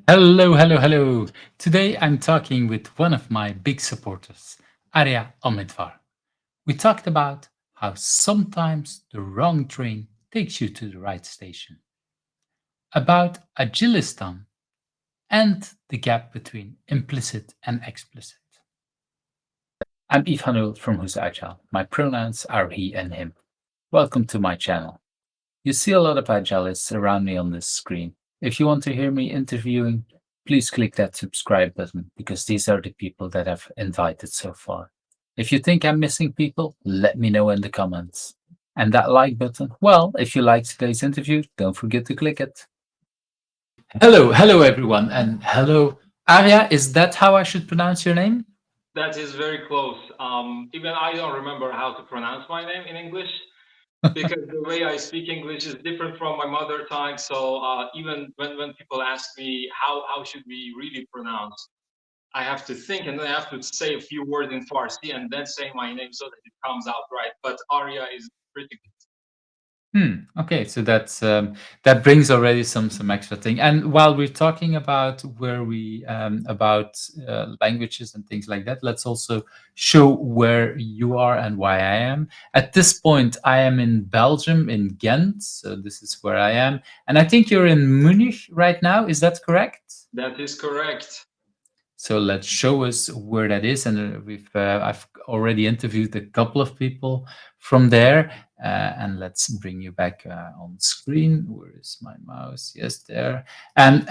Hello, hello, hello. Today I'm talking with one of my big supporters, Aria Omidvar. We talked about how sometimes the wrong train takes you to the right station, about Agilistan and the gap between implicit and explicit. I'm Ivanul from Who's Agile. My pronouns are he and him. Welcome to my channel. You see a lot of agilists around me on this screen. If you want to hear me interviewing, please click that subscribe button because these are the people that I've invited so far. If you think I'm missing people, let me know in the comments. And that like button, well, if you liked today's interview, don't forget to click it. Hello, hello everyone, and hello. Aria, is that how I should pronounce your name? That is very close. Even I don't remember how to pronounce my name in English because the way I speak English is different from my mother tongue. So even when people ask me how should we really pronounce, I have to think and then I have to say a few words in Farsi and then say my name so that it comes out right. But Arya is pretty good. Okay, so that brings already some extra thing. And while we're talking about where we about languages and things like that, let's also show where you are and why I am. At this point, I am in Belgium, in Ghent. So this is where I am, and I think you're in Munich right now. Is that correct? That is correct. So let's show us where that is. And I've already interviewed a couple of people from there. And let's bring you back on screen. Where is my mouse? Yes, there. And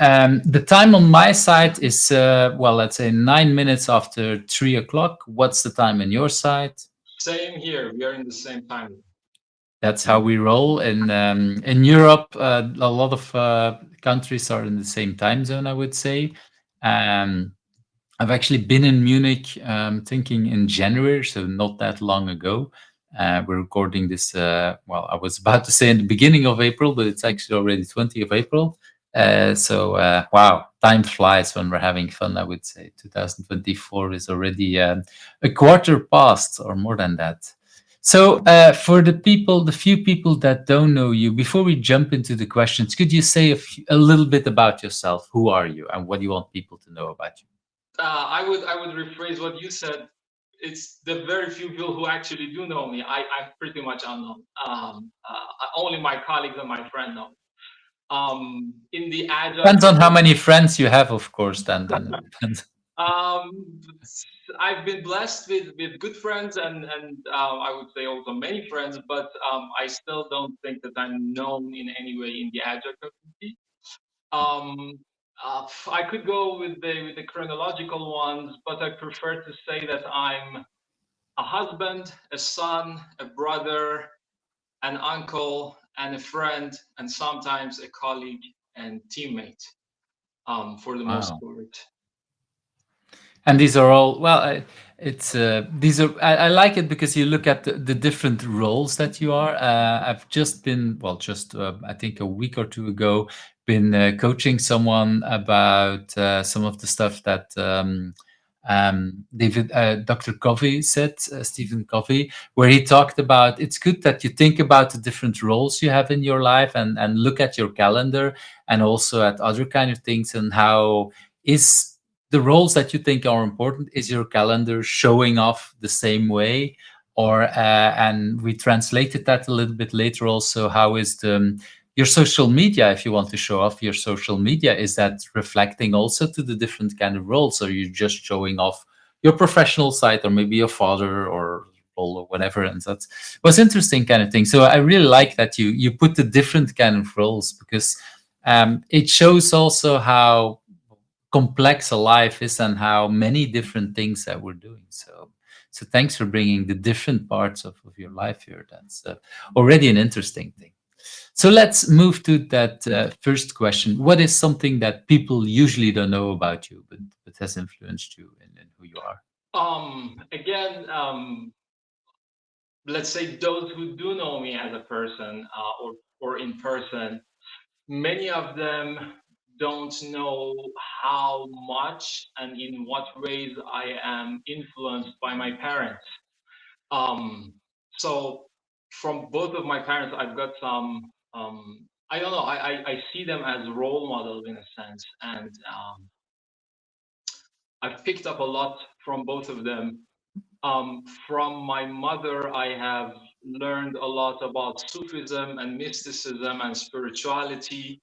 the time on my side is, well, let's say 9 minutes after 3 o'clock. What's the time on your side? Same here. We are in the same time. That's how we roll. In Europe, a lot of countries are in the same time zone, I would say. Um, I've actually been in Munich, thinking in January, so not that long ago. We're recording this. Well, I was about to say in the beginning of April, but it's actually already 20th of April. Wow, time flies when we're having fun. I would say 2024 is already a quarter past, or more than that. So, for the few people that don't know you, before we jump into the questions, could you say a little bit about yourself? Who are you, and what do you want people to know about you? I would rephrase what you said. It's the very few people who actually do know me. I'm pretty much unknown. Only my colleagues and my friend know. In the agile Depends on how community, many friends you have, of course, then it depends. um, I've been blessed with good friends and I would say also many friends, but I still don't think that I'm known in any way in the agile community. Um, I could go with the chronological ones, but I prefer to say that I'm a husband, a son, a brother, an uncle, and a friend, and sometimes a colleague and teammate. For the most Wow. part. And these are all, well, it's these are I like it because you look at the different roles that you are. I've just been, well, just I think a week or two ago, been coaching someone about some of the stuff that David, Dr. Covey said, Stephen Covey, where he talked about it's good that you think about the different roles you have in your life, and look at your calendar, and also at other kind of things, and how is the roles that you think are important, is your calendar showing off the same way? Or and we translated that a little bit later also, how is your social media, if you want to show off your social media, is that reflecting also to the different kind of roles, or you're just showing off your professional side, or maybe your father or role or whatever? And that was interesting kind of thing. So I really like that you put the different kind of roles, because it shows also how complex a life is, and how many different things that we're doing. So thanks for bringing the different parts of your life here. That's already an interesting thing. So let's move to that first question. What is something that people usually don't know about you, but has influenced you in who you are? Again, let's say those who do know me as a person or in person, many of them don't know how much and in what ways I am influenced by my parents. Um, so from both of my parents, I've got some I don't know. I see them as role models in a sense, and I've picked up a lot from both of them. From my mother, I have learned a lot about Sufism and mysticism and spirituality.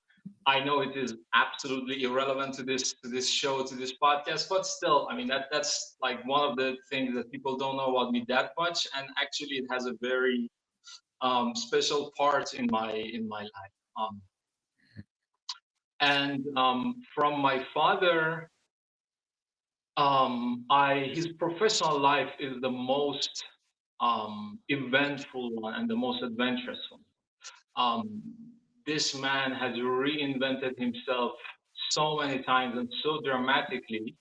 I know it is absolutely irrelevant to this show, to this podcast, but still, I mean that's like one of the things that people don't know about me that much, and actually, it has a very special part in my life. And from my father, I his professional life is the most eventful one and the most adventurous one. Um, this man has reinvented himself so many times and so dramatically.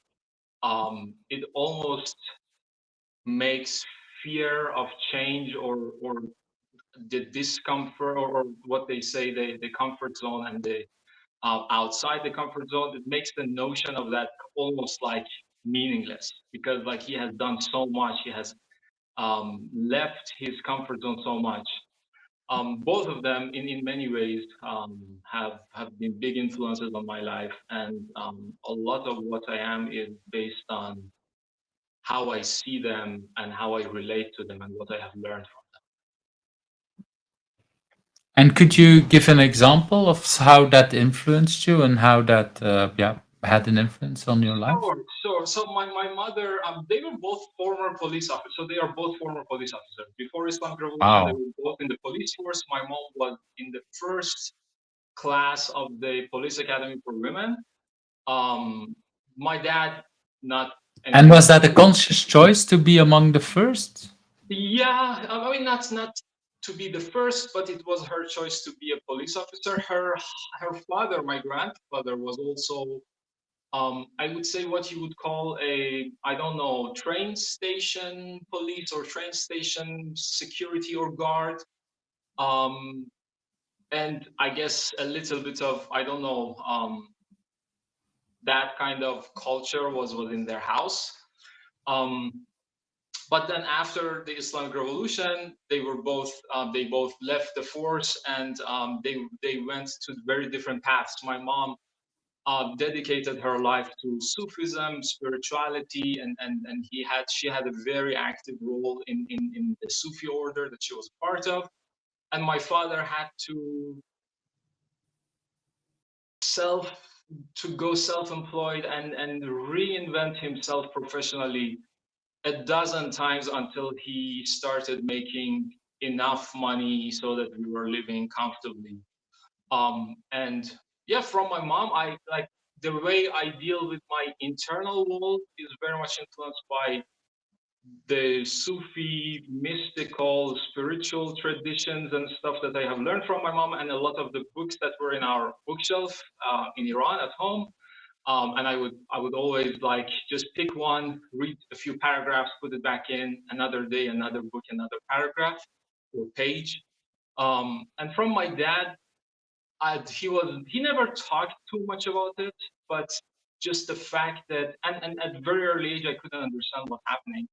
It almost makes fear of change or the discomfort or what they say the comfort zone and the outside the comfort zone, it makes the notion of that almost like meaningless because like he has done so much, he has left his comfort zone so much. Both of them, in many ways, have been big influences on my life, and a lot of what I am is based on how I see them and how I relate to them and what I have learned from them. And could you give an example of how that influenced you and how that, yeah, had an influence on your life? Sure, sure. So my mother, they were both former police officers. So they are both former police officers. Before Islamic Revolution, they Wow. were both in the police force. My mom was in the first class of the police academy for women. Um, my dad, not And anymore. was that a conscious choice to be among the first? Yeah, I mean not to be the first, but it was her choice to be a police officer. Her father, my grandfather, was also I would say what you would call a, I don't know, train station police or train station security or guard. Um, and I guess a little bit of, I don't know, that kind of culture was in their house. Um, but then after the Islamic Revolution, they both left the force and they went to very different paths. My mom dedicated her life to Sufism, spirituality, and she had a very active role in the Sufi order that she was a part of. And my father had self to go self-employed and reinvent himself professionally a dozen times until he started making enough money so that we were living comfortably. And yeah, from my mom, I like the way I deal with my internal world is very much influenced by the Sufi, mystical, spiritual traditions and stuff that I have learned from my mom, and a lot of the books that were in our bookshelf in Iran at home. And I would always like just pick one, read a few paragraphs, put it back in. Another day, another book, another paragraph or page. And from my dad, he never talked too much about it, but just the fact that and at very early age I couldn't understand what's happening.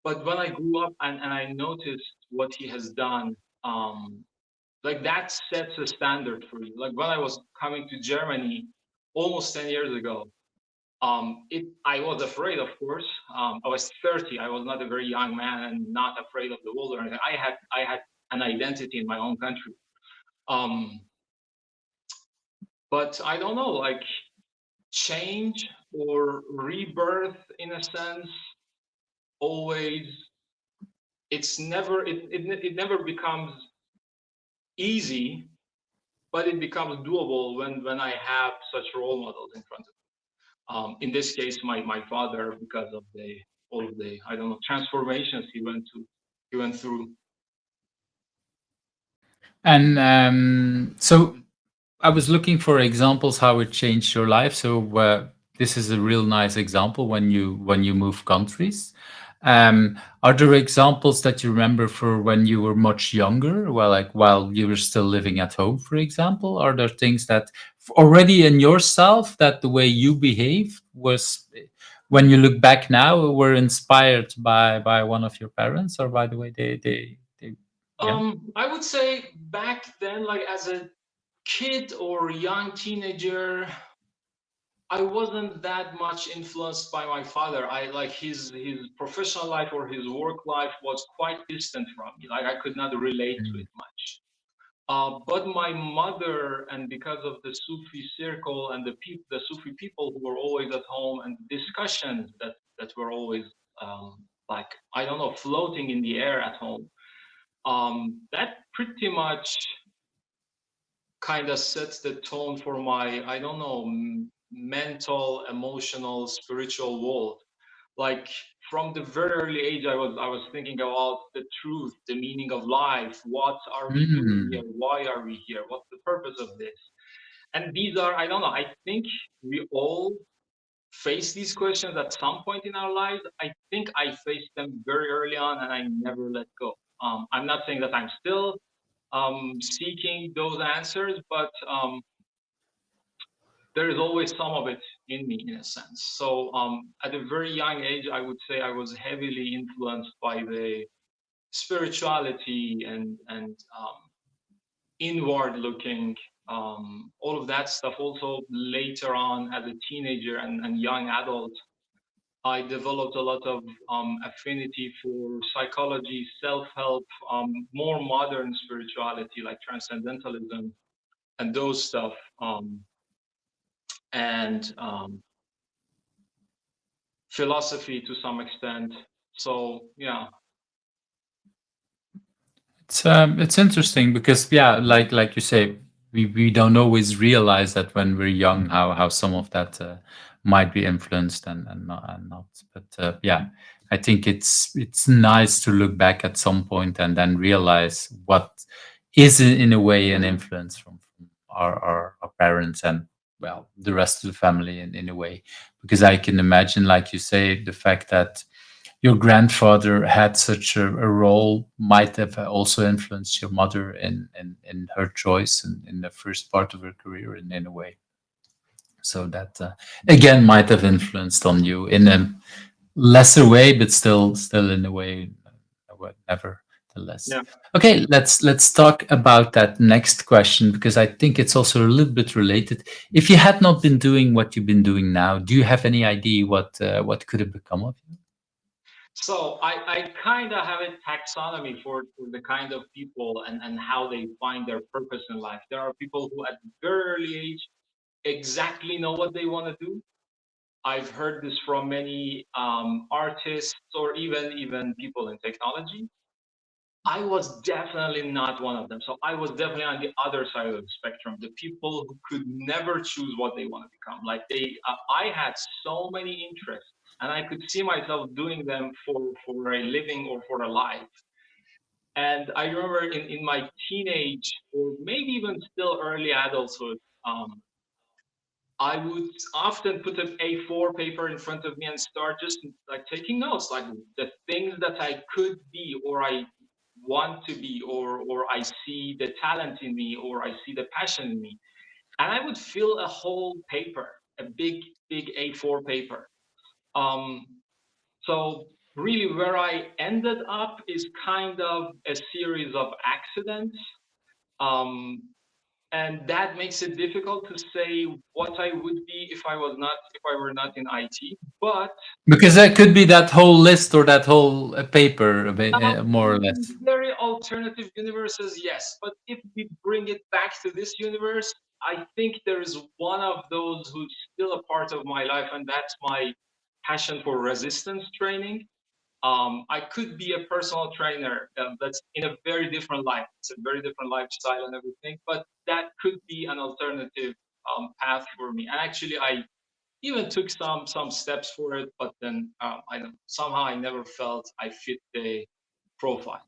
But when I grew up and I noticed what he has done, um, like that sets a standard for you. Like when I was coming to Germany almost 10 years ago, I was afraid, of course. I was 30. I was not a very young man and not afraid of the world or anything. I had an identity in my own country. Um, but I don't know, like change or rebirth in a sense always it never becomes easy, but it becomes doable when I have such role models in front of me. In this case, my father, because of the all of the, I don't know, transformations he went through. And so I was looking for examples how it changed your life. So this is a real nice example when you move countries. Are there examples that you remember for when you were much younger, well, like while you were still living at home, for example? Are there things that already in yourself that the way you behaved was, when you look back now, were inspired by one of your parents or by the way they yeah. I would say back then, like as a kid or young teenager, I wasn't that much influenced by my father. I like his professional life or his work life was quite distant from me. Like I could not relate to it much. But my mother, and because of the Sufi circle and the Sufi people who were always at home, and discussions that were always like I don't know, floating in the air at home, that pretty much kind of sets the tone for my I don't know mental, emotional, spiritual world. Like from the very early age, I was thinking about the truth, the meaning of life. What are we doing here? Mm. Why are we here? What's the purpose of this? And these are I don't know. I think we all face these questions at some point in our lives. I think I faced them very early on, and I never let go. I'm not saying that I'm still seeking those answers, but there is always some of it in me, in a sense. So at a very young age, I would say I was heavily influenced by the spirituality and inward looking, all of that stuff. Also, later on, as a teenager and young adult, I developed a lot of affinity for psychology, self help, more modern spirituality like transcendentalism and those stuff. And philosophy to some extent. So yeah, It's interesting because yeah, like you say, we don't always realize that when we're young how some of that might be influenced and not. But yeah, I think it's nice to look back at some point and then realize what is in a way an influence from our parents and well the rest of the family in a way, because I can imagine, like you say, the fact that your grandfather had such a role might have also influenced your mother in her choice and in the first part of her career in a way. So that again might have influenced on you in a lesser way, but still in a way, nevertheless. yeah. Okay, let's talk about that next question because I think it's also a little bit related. If you had not been doing what you've been doing now, do you have any idea what could have become of you? So I kind of have a taxonomy for the kind of people and how they find their purpose in life. There are people who at very early age exactly know what they want to do. I've heard this from many artists or even people in technology. I was definitely not one of them. So I was definitely on the other side of the spectrum, the people who could never choose what they want to become. Like I had so many interests, and I could see myself doing them for a living or for a life. And I remember in my teenage or maybe even still early adulthood, I would often put an A4 paper in front of me and start just like taking notes, like the things that I could be or I want to be or I see the talent in me or I see the passion in me. And I would fill a whole paper, a big A4 paper. Um, so really where I ended up is kind of a series of accidents. Um, and that makes it difficult to say what I would be if I were not in IT. But Because that could be that whole list or that whole paper, more or in less. very alternative universes, yes. But if we bring it back to this universe, I think there is one of those who's still a part of my life, and that's my passion for resistance training. I could be a personal trainer that's in a very different life. It's a very different lifestyle and everything, but that could be an alternative path for me. And actually, I even took some steps for it, but then I don't, somehow I never felt I fit the profile.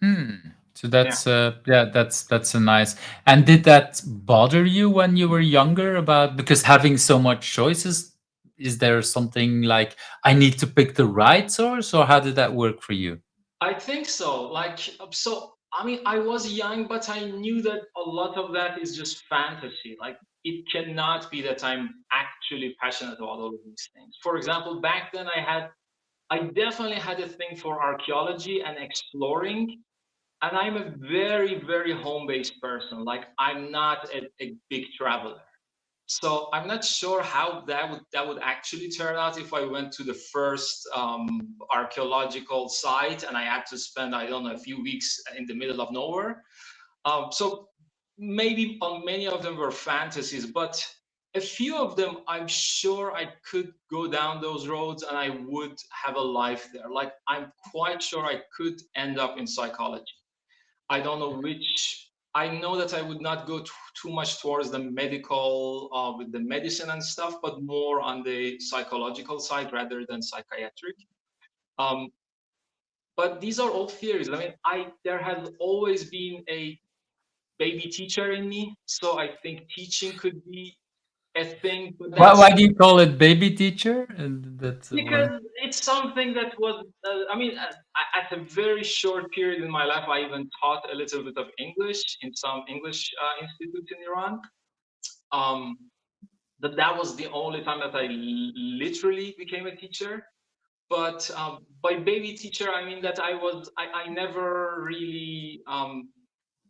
Hmm. So Yeah. that's yeah, that's a nice. And did that bother you when you were younger about because having so much choices? Is there something like I need to pick the right source, or how did that work for you? I think so. Like, so, I mean, I was young, but I knew that a lot of that is just fantasy. Like, it cannot be that I'm actually passionate about all of these things. For example, back then I definitely had a thing for archaeology and exploring. and I'm a very, very home-based person. Like I'm not a big traveler. So I'm not sure how that would actually turn out if I went to the first archaeological site and I had to spend, I don't know, a few weeks in the middle of nowhere. So maybe many of them were fantasies, but a few of them I'm sure I could go down those roads and I would have a life there. Like I'm quite sure I could end up in psychology. I don't know which. I know that I would not go too much towards the medical with the medicine and stuff, but more on the psychological side rather than psychiatric. Um, but these are all theories. I mean, I there has always been a baby teacher in me, so I think teaching could be a thing. But Why that's do you call it baby teacher? And that's what. because it's something that was. I mean, at a very short period in my life, I even taught a little bit of English in some English institutes in Iran. Um, that was the only time that I literally became a teacher. But by baby teacher, I mean that I never really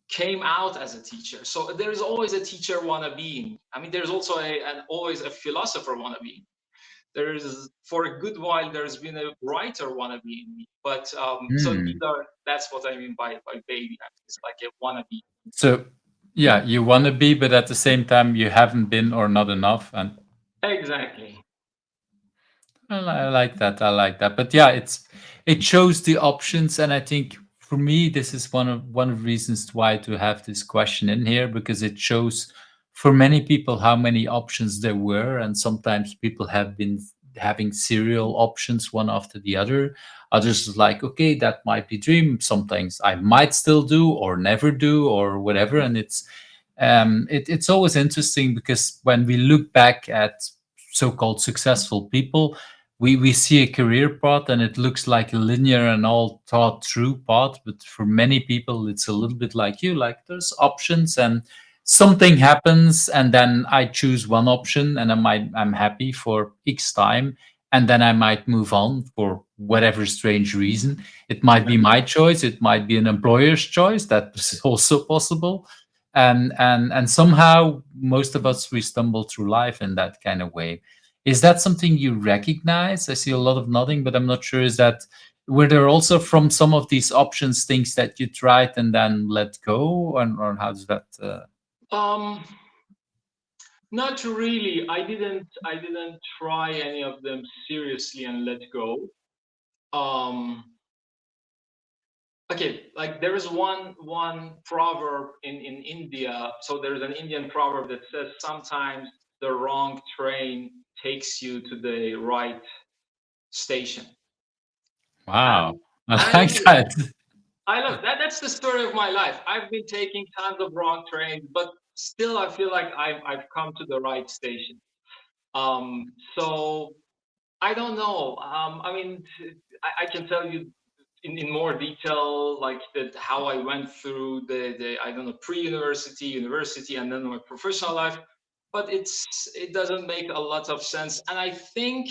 came out as a teacher. So there's always a teacher wannabe. I mean, there's also always a philosopher wannabe. There's for a good while there's been a writer wannabe in me. But so Hmm. that's what I mean by baby. I mean, it's like a wannabe. So, yeah, you want to be, but at the same time, you haven't been or not enough. And Exactly. I like that. I like that. But yeah, it shows the options, and I think for me, this is one of the reasons why to have this question in here, because it shows for many people how many options there were, and sometimes people have been having serial options one after the other. Others is like, okay, that might be dream. Sometimes I might still do or never do or whatever, and it's always interesting because when we look back at so-called successful people, we see a career path and it looks like a linear and all thought through path, but for many people it's a little bit like you, like there's options and something happens and then I choose one option and I'm happy for X time, and then I might move on for whatever strange reason. It might be my choice, it might be an employer's choice, that is also possible. And somehow most of us, we stumble through life in that kind of way. Is that something you recognize? I see a lot of nodding, but I'm not sure. Is that were there also from some of these options things that you tried and then let go, or how does that? Um, Not really. I didn't try any of them seriously and let go. Um, okay, like there is one proverb in India. So there's an Indian proverb that says sometimes the wrong train takes you to the right station. Wow, And I I like love it. that. I love that. That's the story of my life. I've been taking tons of wrong trains, but still I feel like I've come to the right station. So I don't know. I mean, I can tell you in more detail, like that how I went through the I don't know pre-university, university, and then my professional life. But it doesn't make a lot of sense, and I think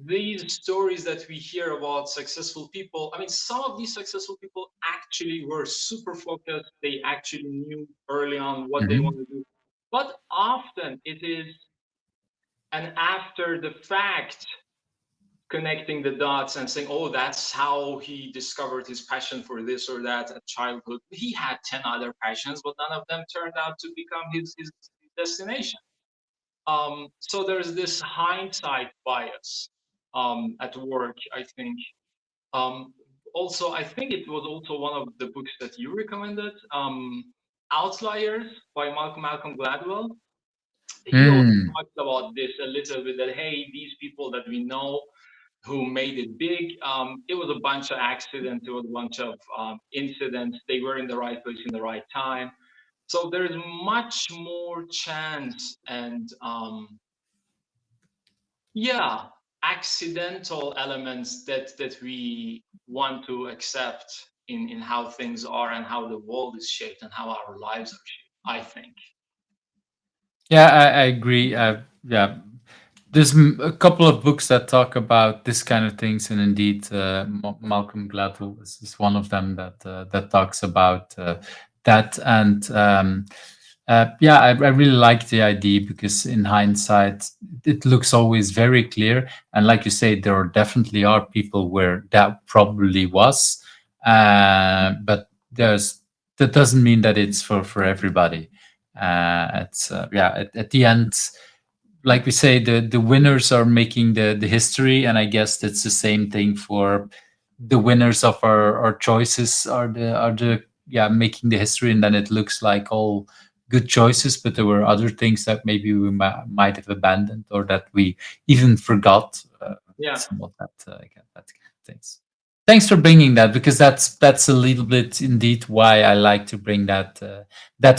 these stories that we hear about successful people, I mean, some of these successful people actually were super focused. They actually knew early on what they want Mhm. to do, but often it is an after the fact connecting the dots and saying, oh, that's how he discovered his passion for this or that at childhood. He had 10 other passions, but none of them turned out to become his destination. So there's this hindsight bias at work, I think. Um, Also, I think it was also one of the books that you recommended, Outliers by Malcolm Gladwell. He also Hmm. talked about this a little bit that, hey, these people that we know who made it big. It was a bunch of accidents. It was a bunch of incidents. They were in the right place in the right time. So there's much more chance and yeah, accidental elements that we want to accept in how things are and how the world is shaped and how our lives are shaped. I think. Yeah, I agree. Yeah, There's a couple of books that talk about this kind of things, and indeed, Malcolm Gladwell is one of them that talks about that. And yeah, I really like the idea because in hindsight, it looks always very clear. And like you say, there definitely are people where that probably was, but that doesn't mean that it's for everybody. It's yeah, at the end, like we say, the winners are making the history, and I guess that's the same thing for the winners of our choices are the yeah, making the history, and then it looks like all good choices, but there were other things that maybe we might have abandoned or that we even forgot, Yeah. some of that, again, that kind of things. Thanks for bringing that, because that's a little bit indeed why I like to bring that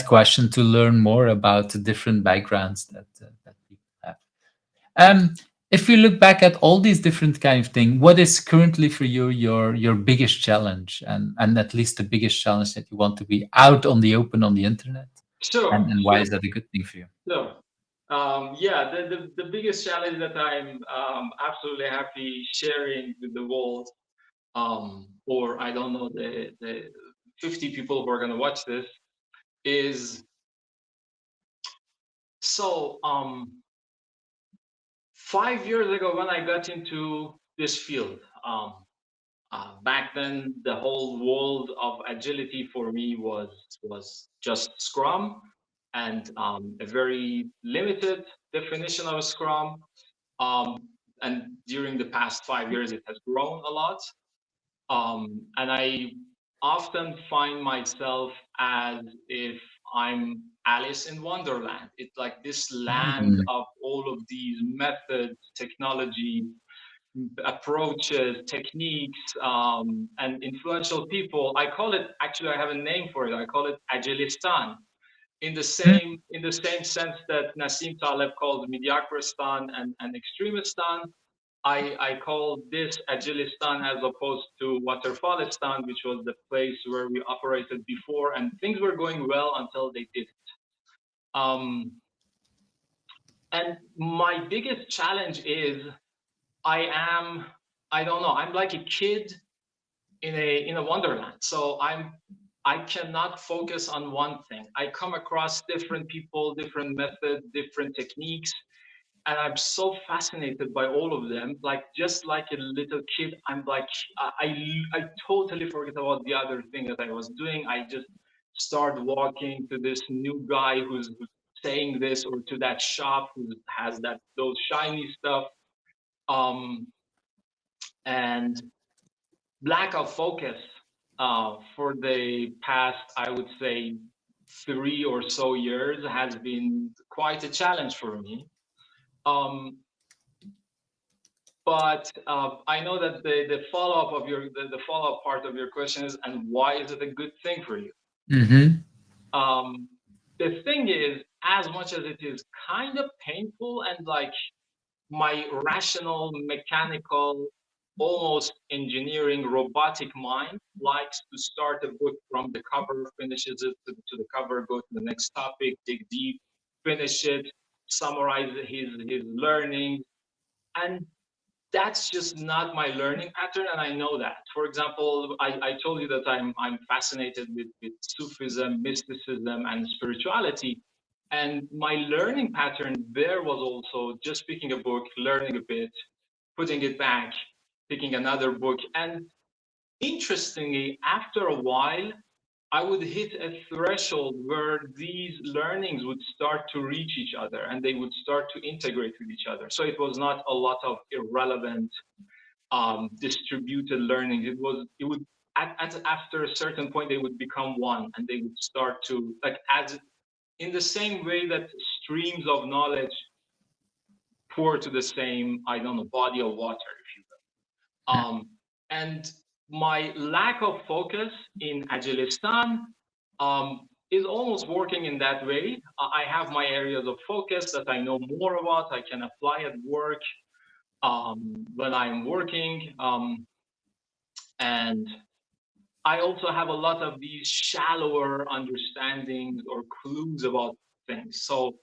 question, to learn more about the different backgrounds that people have. Um, if you look back at all these different kind of thing, what is currently for you your biggest challenge, and at least the biggest challenge that you want to be out on the open on the internet, Sure, and why sure, is that a good thing for you? sure. Yeah, the biggest challenge that I'm absolutely happy sharing with the world, or I don't know, the 50 people who are going to watch this, is so 5 years ago when I got into this field. Back then, the whole world of agility for me was just Scrum, and a very limited definition of Scrum. And during the past 5 years, it has grown a lot. And I often find myself as if I'm Alice in Wonderland. It's like this land Mm. of all of these methods, technology, approaches, techniques, and influential people. I call it, actually, I have a name for it. I call it Agilistan. In the same sense that Nassim Taleb called Mediocristan and Extremistan, I call this Agilistan as opposed to Waterfallistan, which was the place where we operated before, and things were going well until they didn't. Um, and my biggest challenge is I am, I don't know, I'm like a kid in a wonderland. So I cannot focus on one thing. I come across different people, different methods, different techniques, and I'm so fascinated by all of them. Like just like a little kid, I'm like I totally forget about the other thing that I was doing. I just start walking to this new guy who's saying this, or to that shop who has that those shiny stuff. Um, and lack of focus for the past, I would say, 3 or so years has been quite a challenge for me. Um, but I know that the follow up of the follow up part of your question is, and why is it a good thing for you? Mm-hmm. Um, the thing is, as much as it is kind of painful and like my rational, mechanical, almost engineering, robotic mind likes to start a book from the cover, finishes it to the cover, go to the next topic, dig deep, finish it, summarize his learning. And that's just not my learning pattern, and I know that. For example, I told you that I'm fascinated with Sufism, mysticism, and spirituality. And my learning pattern there was also just picking a book, learning a bit, putting it back, picking another book. And interestingly, after a while, I would hit a threshold where these learnings would start to reach each other and they would start to integrate with each other. So it was not a lot of irrelevant distributed learnings. It would after a certain point they would become one, and they would start to, like, as in the same way that streams of knowledge pour to the same, I don't know, body of water, if you will. And my lack of focus in Agilistan is almost working in that way. I have my areas of focus that I know more about. I can apply at work when I'm working. And I also have a lot of these shallower understandings or clues about things. So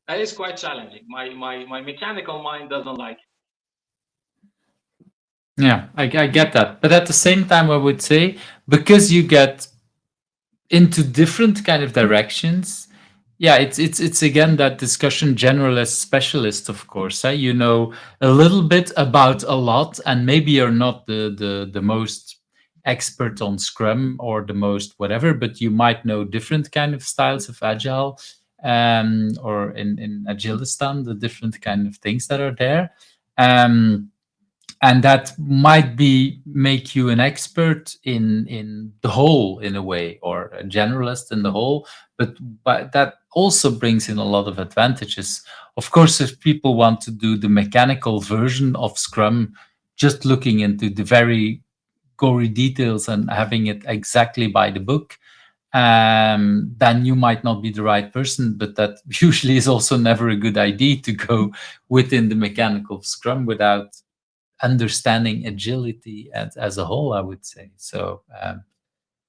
That is quite challenging. My mechanical mind doesn't like it. Yeah, I get that. But at the same time, I would say because you get into different kind of directions, yeah, it's again that discussion generalist specialist, of course. You know a little bit about a lot, and maybe you're not the most expert on Scrum or the most whatever, but you might know different kind of styles of Agile, or in Agilistan, the different kind of things that are there. Um, and that might be make you an expert in the whole in a way, or a generalist in the whole, but that also brings in a lot of advantages. Of course, if people want to do the mechanical version of Scrum, just looking into the very gory details and having it exactly by the book, then you might not be the right person. But that usually is also never a good idea to go within the mechanical Scrum without understanding agility as a whole, I would say. So,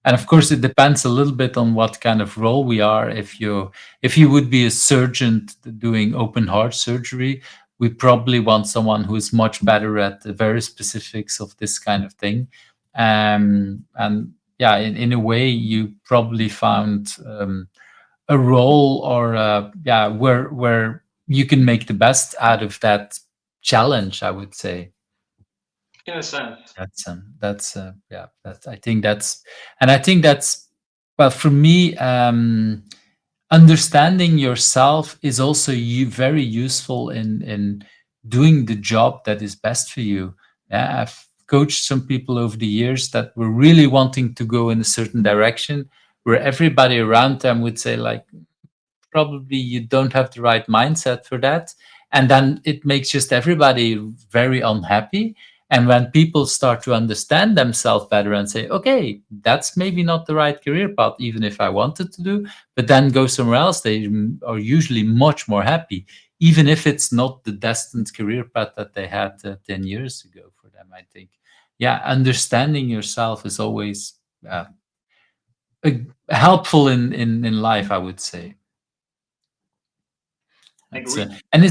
and of course, it depends a little bit on what kind of role we are. If you would be a surgeon doing open heart surgery, we probably want someone who is much better at the very specifics of this kind of thing. And yeah, in a way, you probably found a role, or yeah, where you can make the best out of that challenge, I would say. In a sense. Yeah, that's, I think that's, and I think that's, well, for me, understanding yourself is also very useful in doing the job that is best for you. Yeah, I've coached some people over the years that were really wanting to go in a certain direction, where everybody around them would say like, probably you don't have the right mindset for that. And then it makes just everybody very unhappy. And when people start to understand themselves better and say, okay, that's maybe not the right career path, even if I wanted to do, but then go somewhere else, they are usually much more happy, even if it's not the destined career path that they had 10 years ago for them, I think. Yeah, understanding yourself is always uh, helpful in life, I would say. That's Agree. and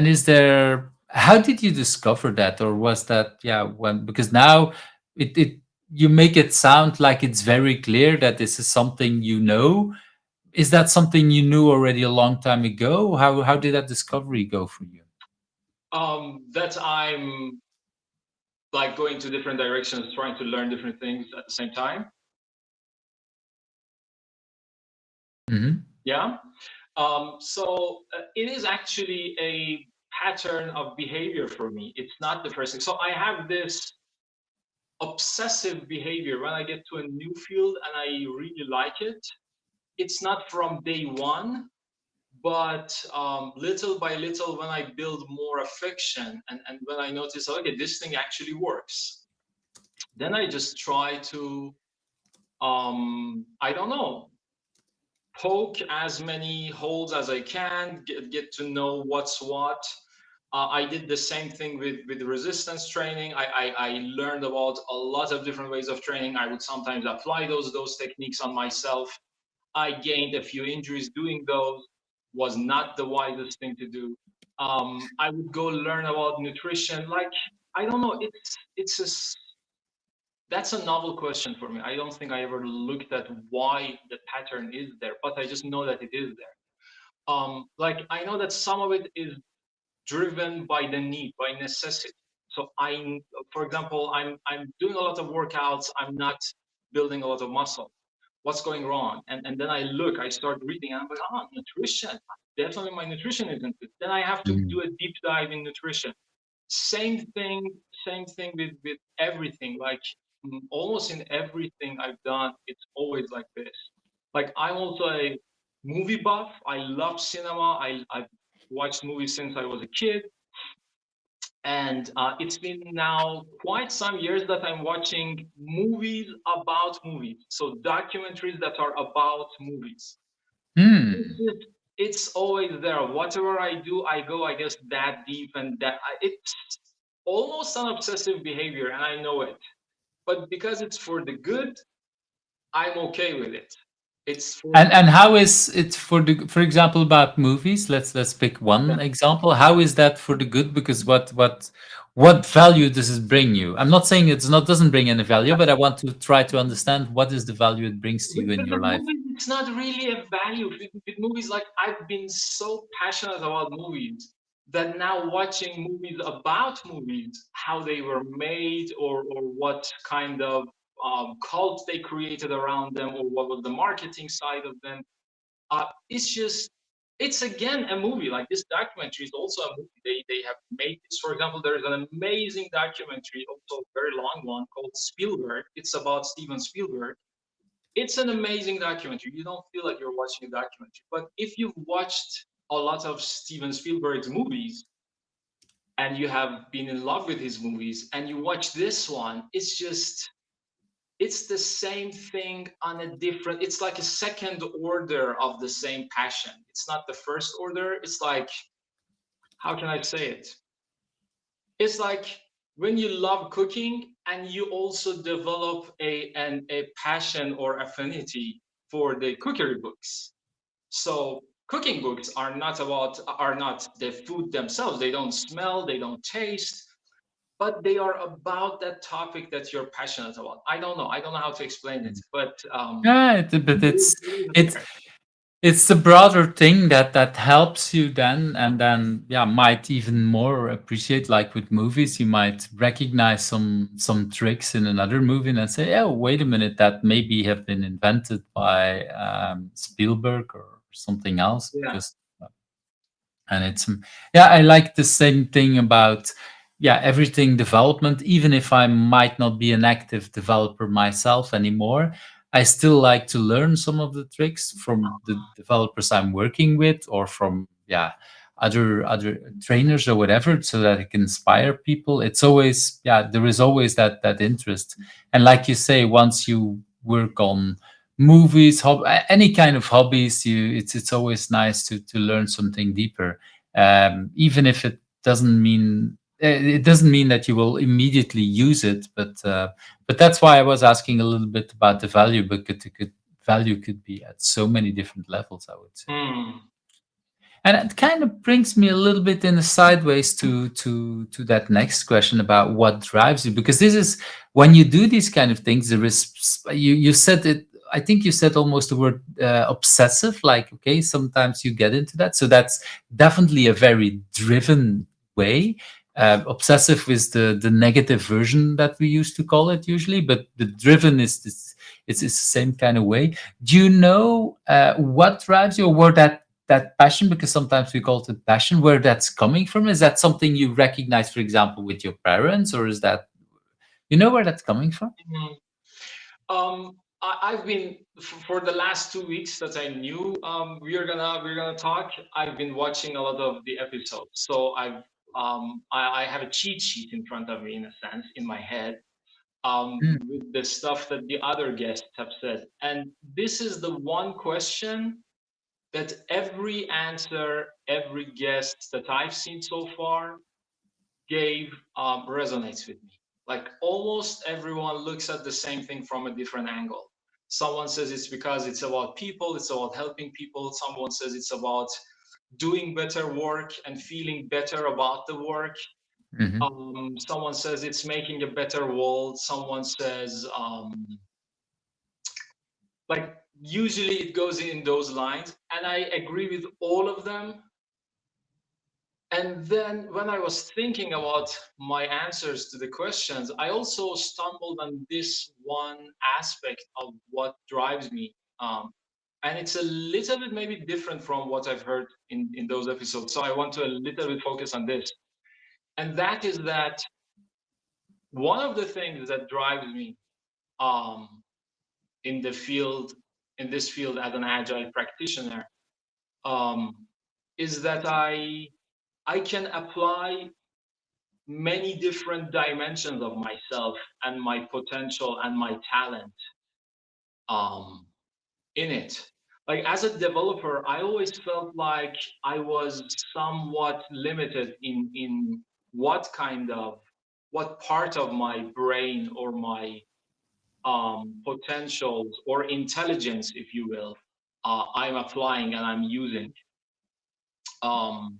is there how did you discover that, or was that, yeah, when, because now it you make it sound like it's very clear that this is something you know. Is that something you knew already a long time ago? How did that discovery go for you? That I'm like going to different directions, trying to learn different things at the same time. Hmm. Yeah. So it is actually a pattern of behavior for me. It's not the first thing. So I have this obsessive behavior when I get to a new field and I really like it. It's not from day one, but little by little, when I build more affection and when I notice, okay, this thing actually works, then I just try to, I don't know, poke as many holes as I can, get to know what's what. I did the same thing with resistance training. I learned about a lot of different ways of training. I would sometimes apply those techniques on myself. I gained a few injuries doing those. Was not the wisest thing to do. I would go learn about nutrition. Like, I don't know. It's a that's a novel question for me. I don't think I ever looked at why the pattern is there, but I just know that it is there. Like, I know that some of it is driven by the need, by necessity. So for example, I'm doing a lot of workouts. I'm not building a lot of muscle. What's going wrong? And then I look, I start reading, and I'm like, nutrition. Definitely, my nutrition isn't good. Then I have to do a deep dive in nutrition. Same thing, same thing with everything. Like, almost in everything I've done, it's always like this. Like, I'm also a movie buff. I love cinema. I've watched movies since I was a kid, and it's been now quite some years that I'm watching movies about movies. So documentaries that are about movies. It's Hmm. just, it's always there. Whatever I do, I go, I guess, that deep, and it's almost an obsessive behavior, and I know it. But because it's for the good, I'm okay with it. It's for And how is it for the, for example, about movies? Let's pick one example. How is that for the good? Because what value does it bring you? I'm not saying it's not doesn't bring any value, but I want to try to understand what is the value it brings to you in your with life. movies, it's not really a value. With movies, like I've been so passionate about movies that now watching movies about movies, how they were made, or what kind of cult they created around them, or what was the marketing side of them. It's just, it's again a movie. Like this documentary is also a movie. They have made this. For example, there is an amazing documentary, also a very long one, called Spielberg. It's about Steven Spielberg. It's an amazing documentary. You don't feel like you're watching a documentary. But if you've watched a lot of Steven Spielberg's movies and you have been in love with his movies and you watch this one, it's just, it's the same thing on a different, it's like a second order of the same passion. It's not the first order. It's like, how can I say it? It's like when you love cooking and you also develop a passion or affinity for the cookery books. So cooking books are not the food themselves. They don't smell, they don't taste, but they are about that topic that you're passionate about. I don't know how to explain it, but Yeah, but it is it's there. it's the broader thing that helps you then, and then yeah, might even more appreciate, like with movies, you might recognize some tricks in another movie and then say, oh, wait a minute, that maybe have been invented by Spielberg or something else, Yeah. because and it's yeah, I like the same thing about yeah, everything development. Even if I might not be an active developer myself anymore, I still like to learn some of the tricks from the developers I'm working with, or from yeah, other trainers or whatever, so that I can inspire people. It's always yeah, there is always that interest. And like you say, once you work on movies, any kind of hobbies, you it's always nice to learn something deeper, even if it doesn't mean that you will immediately use it, but that's why I was asking a little bit about the value, because value could be at so many different levels, I would say. Hmm. And it kind of brings me a little bit in the sideways to that next question about what drives you, because this is when you do these kind of things, there is you said it. I think you said almost the word obsessive. Like, okay, sometimes you get into that, so that's definitely a very driven way. Obsessive is the negative version that we used to call it usually, but the driven is this. It's the same kind of way. Do you know what drives you, or where that passion, because sometimes we call it passion, where that's coming from? Is that something you recognize, for example, with your parents, or is that, you know, where that's coming from? Hmm. I've been for the last 2 weeks that I knew we're gonna talk. I've been watching a lot of the episodes, so I have a cheat sheet in front of me, in a sense, in my head, Mm, with the stuff that the other guests have said. And this is the one question that every guest that I've seen so far gave resonates with me. Like almost everyone looks at the same thing from a different angle. Someone says it's because it's about people, it's about helping people. Someone says it's about doing better work and feeling better about the work. mhm. Someone says it's making a better world. Someone says, like, usually it goes in those lines. And I agree with all of them. And then when I was thinking about my answers to the questions, I also stumbled on this one aspect of what drives me. And it's a little bit maybe different from what I've heard in those episodes. So I want to a little bit focus on this. And that is that one of the things that drives me um, in the field, in this field as an agile practitioner, um, is that I can apply many different dimensions of myself and my potential and my talent um, in it. Like as a developer, I always felt like I was somewhat limited in what kind of what part of my brain or my potentials or intelligence, if you will, I'm applying and I'm using. Um,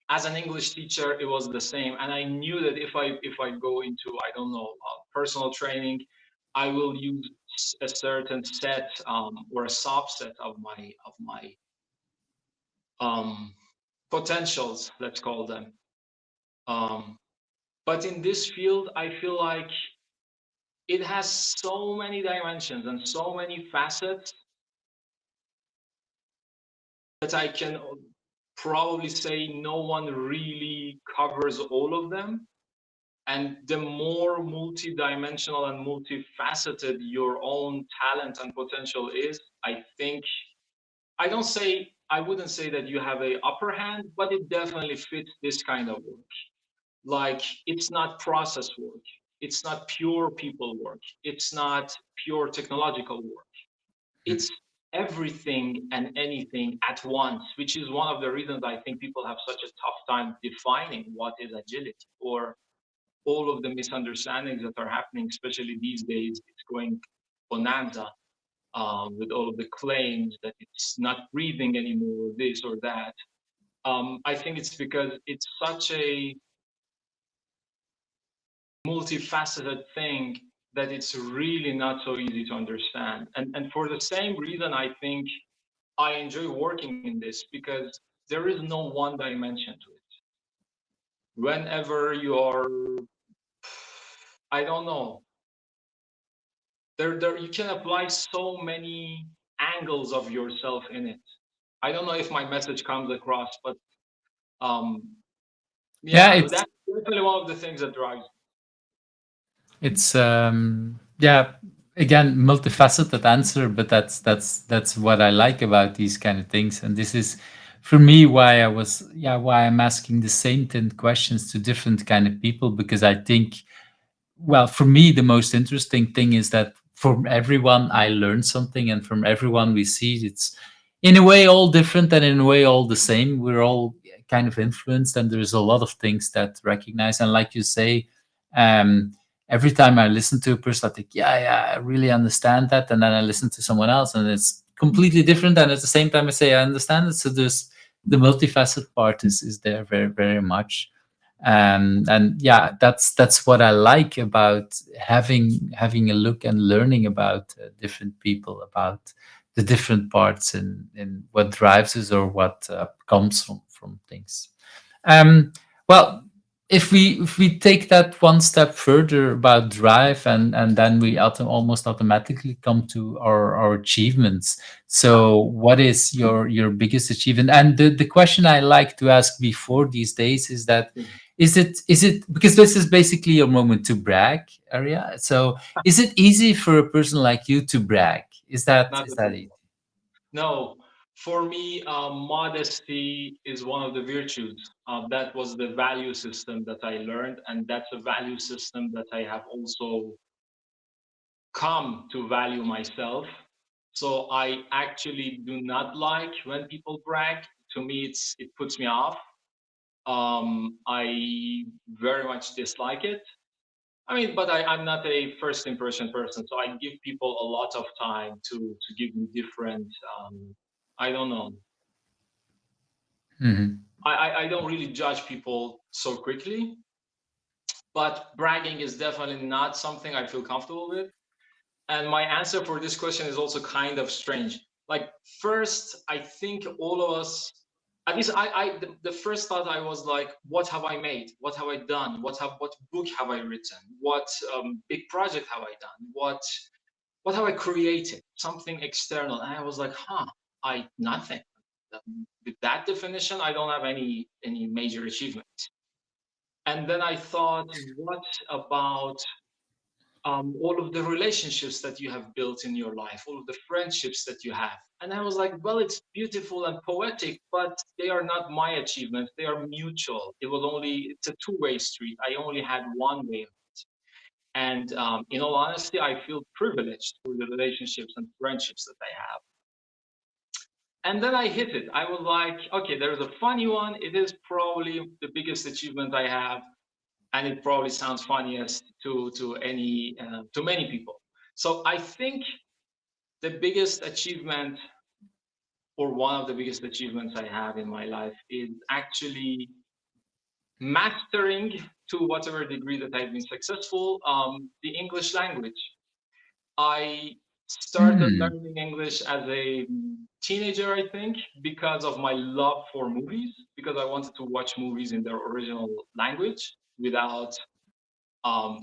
as an English teacher, it was the same, and I knew that if I go into, I don't know, personal training, I will use a certain set, or a subset of my um, potentials, let's call them. Um, but in this field, I feel like it has so many dimensions and so many facets that I can probably say no one really covers all of them. And the more multi-dimensional and multifaceted your own talent and potential is, I think, I wouldn't say that you have a upper hand, but it definitely fits this kind of work. Like, it's not process work, it's not pure people work, it's not pure technological work, it's everything and anything at once, which is one of the reasons I think people have such a tough time defining what is agility, or all of the misunderstandings that are happening, especially these days. It's going bonanza, with all of the claims that it's not breathing anymore, this or that. I think it's because it's such a multifaceted thing that it's really not so easy to understand. And for the same reason, I think I enjoy working in this, because there is no one dimension to it. Whenever you are, I don't know, there you can apply so many angles of yourself in it. I don't know if my message comes across, but um, Yeah, yeah, that's definitely one of the things that drives it's yeah, again, multifaceted answer, but that's what I like about these kind of things. And this is for me why why I'm asking the same 10 questions to different kind of people, because I think, well, for me, the most interesting thing is that from everyone I learn something, and from everyone we see, it's in a way all different and in a way all the same. We're all kind of influenced, and there's a lot of things that recognize. And like you say, um, every time I listen to a person, I think, yeah, I really understand that. And then I listen to someone else, and it's completely different. And at the same time, I say, I understand it. So there's the multifaceted part is there very, very much. And yeah, that's what I like about having a look and learning about different people, about the different parts in what drives us, or what comes from things. um, well, if we take that one step further about drive, and then we almost automatically come to our achievements. So, what is your biggest achievement? And the question I like to ask before these days is that, is it because this is basically your moment to brag, Aria? So, is it easy for a person like you to brag? Is that not is at that easy? all. No, for me, modesty is one of the virtues. That was the value system that I learned, and that's a value system that I have also come to value myself. So I actually do not like when people brag. To me, it puts me off. I very much dislike it. I mean, but I'm not a first impression person, so I give people a lot of time to give me different. I don't know. Hmm. I don't really judge people so quickly, but bragging is definitely not something I feel comfortable with. And my answer for this question is also kind of strange. Like, first, I think all of us, at least the first thought I was like, what have I made? What have I done? What book have I written? What big project have I done? What have I created? Something external. And I was like, I nothing. With that definition, I don't have any major achievements. And then I thought, what about all of the relationships that you have built in your life, all of the friendships that you have? And I was like, well, it's beautiful and poetic, but they are not my achievements. They are mutual. It's a two-way street. I only had one way. And in all honesty, I feel privileged for the relationships and friendships that I have. And then I hit it. I was like, okay, there's a funny one. It is probably the biggest achievement I have, and it probably sounds funniest to many people. So I think the biggest achievement, or one of the biggest achievements I have in my life, is actually mastering, to whatever degree that I've been successful, the English language. I started Hmm. learning English as a teenager, I think, because of my love for movies, because I wanted to watch movies in their original language without